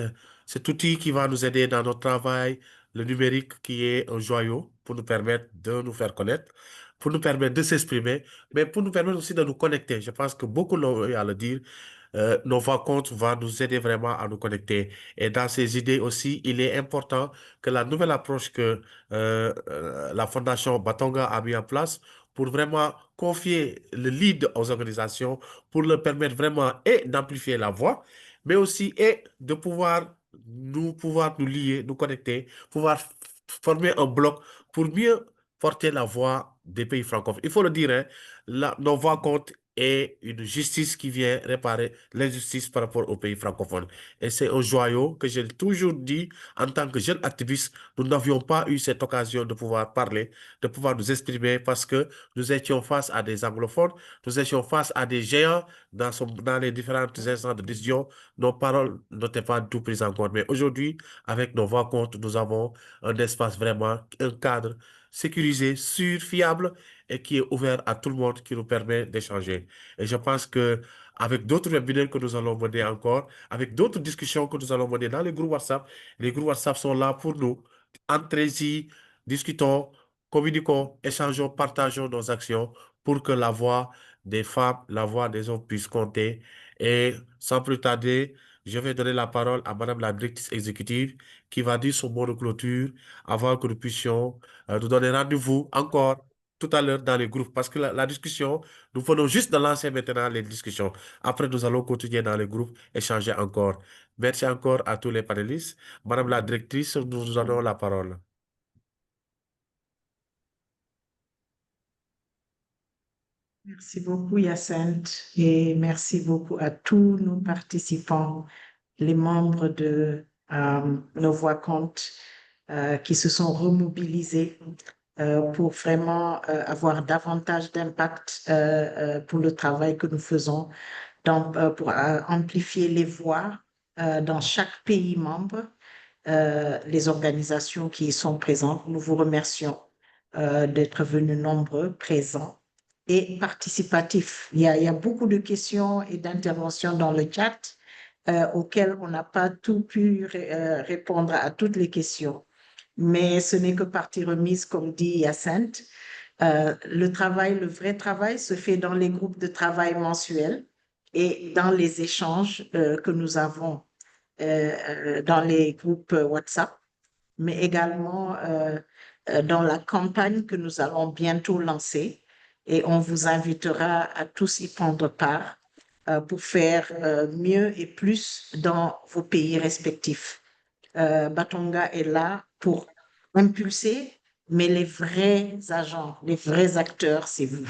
outil qui va nous aider dans notre travail, le numérique qui est un joyau pour nous permettre de nous faire connaître, pour nous permettre de s'exprimer, mais pour nous permettre aussi de nous connecter. Je pense que beaucoup l'ont eu à le dire. Nos rencontres vont nous aider vraiment à nous connecter. Et dans ces idées aussi, il est important que la nouvelle approche que la Fondation Batonga a mis en place pour vraiment confier le lead aux organisations, pour leur permettre vraiment et d'amplifier la voix, mais aussi et de pouvoir nous lier, nous connecter, pouvoir former un bloc pour mieux porter la voix des pays francophones. Il faut le dire, hein, nos voix comptent et une justice qui vient réparer l'injustice par rapport aux pays francophones. Et c'est un joyau que j'ai toujours dit en tant que jeune activiste, nous n'avions pas eu cette occasion de pouvoir parler, de pouvoir nous exprimer parce que nous étions face à des anglophones, nous étions face à des géants dans les différentes instances de décision. Nos paroles n'étaient pas tout prises en compte. Mais aujourd'hui, avec nos voix comptes, nous avons un espace vraiment, un cadre sécurisé, sûr, fiable et qui est ouvert à tout le monde, qui nous permet d'échanger. Et je pense que avec d'autres webinaires que nous allons mener encore, avec d'autres discussions que nous allons mener dans les groupes WhatsApp sont là pour nous. Entrez-y, discutons, communiquons, échangeons, partageons nos actions pour que la voix des femmes, la voix des hommes puisse compter. Et sans plus tarder, je vais donner la parole à Madame la directrice exécutive qui va dire son mot de clôture avant que nous puissions nous donner rendez-vous encore tout à l'heure dans les groupes parce que la discussion, nous venons juste de lancer maintenant les discussions. Après, nous allons continuer dans les groupes, échanger encore. Merci encore à tous les panélistes. Madame la directrice, nous vous donnons la parole. Merci beaucoup, Hyacinthe, et merci beaucoup à tous nos participants, les membres de Nos Voix comptent, qui se sont remobilisés pour vraiment avoir davantage d'impact pour le travail que nous faisons, pour amplifier les voix dans chaque pays membre, les organisations qui y sont présentes. Nous vous remercions d'être venus nombreux, présents et participatifs. Il y a beaucoup de questions et d'interventions dans le chat auxquelles on n'a pas tout pu répondre à toutes les questions. Mais ce n'est que partie remise, comme dit Hyacinthe. Le vrai travail se fait dans les groupes de travail mensuels et dans les échanges que nous avons dans les groupes WhatsApp, mais également dans la campagne que nous allons bientôt lancer. Et on vous invitera à tous y prendre part pour faire mieux et plus dans vos pays respectifs. Batonga est là pour impulser, mais les vrais agents, les vrais acteurs, c'est vous.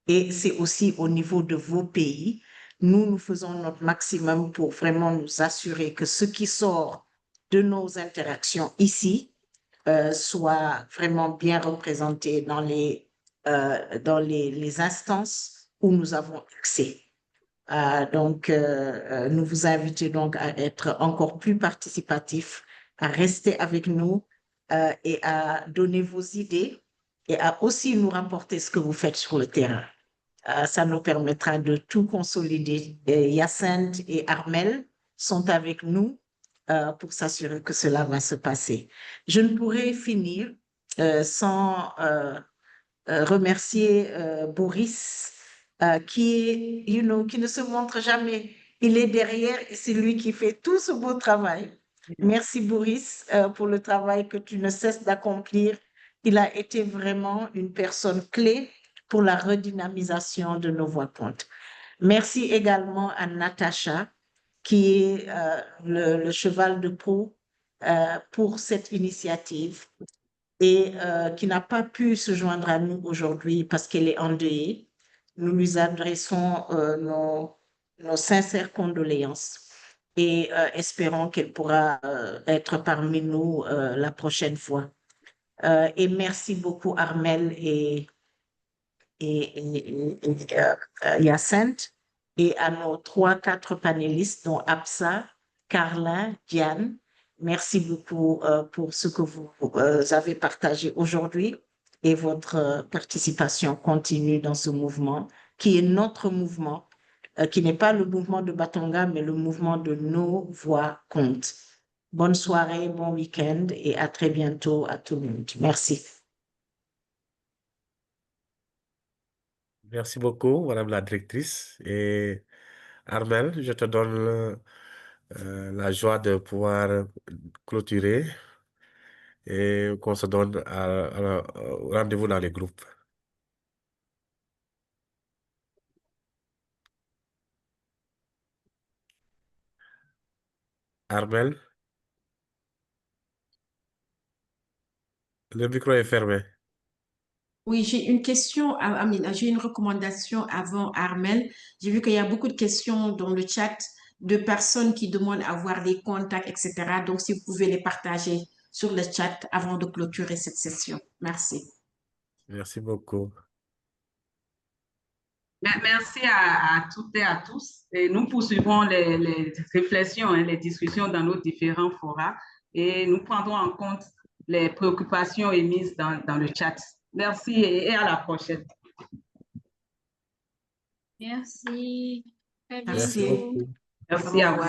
Et c'est aussi au niveau de vos pays. Nous faisons notre maximum pour vraiment nous assurer que ce qui sort de nos interactions ici soit vraiment bien représenté dans les instances où nous avons accès. Nous vous invitons donc à être encore plus participatifs, à rester avec nous et à donner vos idées et à aussi nous rapporter ce que vous faites sur le terrain. Ça nous permettra de tout consolider. Hyacinthe et Armel sont avec nous pour s'assurer que cela va se passer. Je ne pourrais finir sans remercier Boris, qui ne se montre jamais. Il est derrière et c'est lui qui fait tout ce beau travail. Merci Boris pour le travail que tu ne cesses d'accomplir. Il a été vraiment une personne clé pour la redynamisation de Nos Voix comptent. Merci également à Natacha, qui est le cheval de proue pour cette initiative et qui n'a pas pu se joindre à nous aujourd'hui parce qu'elle est endeuillée. Nous lui adressons nos sincères condoléances et espérons qu'elle pourra être parmi nous la prochaine fois. Et merci beaucoup Armel et Hyacinthe et à nos 3-4 panélistes dont Absa, Carlin, Diane. Merci beaucoup pour ce que vous avez partagé aujourd'hui et votre participation continue dans ce mouvement qui est notre mouvement, qui n'est pas le mouvement de Batonga, mais le mouvement de Nos Voix comptent. Bonne soirée, bon week-end et à très bientôt à tout le monde. Merci. Merci beaucoup, Madame la directrice. Et Armel, je te donne la joie de pouvoir clôturer et qu'on se donne rendez-vous dans les groupes. Armel, le micro est fermé. Oui, j'ai une question, j'ai une recommandation avant Armel. J'ai vu qu'il y a beaucoup de questions dans le chat de personnes qui demandent à avoir des contacts, etc. Donc, si vous pouvez les partager sur le chat avant de clôturer cette session. Merci. Merci beaucoup. Merci à toutes et à tous. Et nous poursuivons les réflexions, les discussions dans nos différents forats et nous prendrons en compte les préoccupations émises dans le chat. Merci et à la prochaine. Merci. Merci. Merci à vous.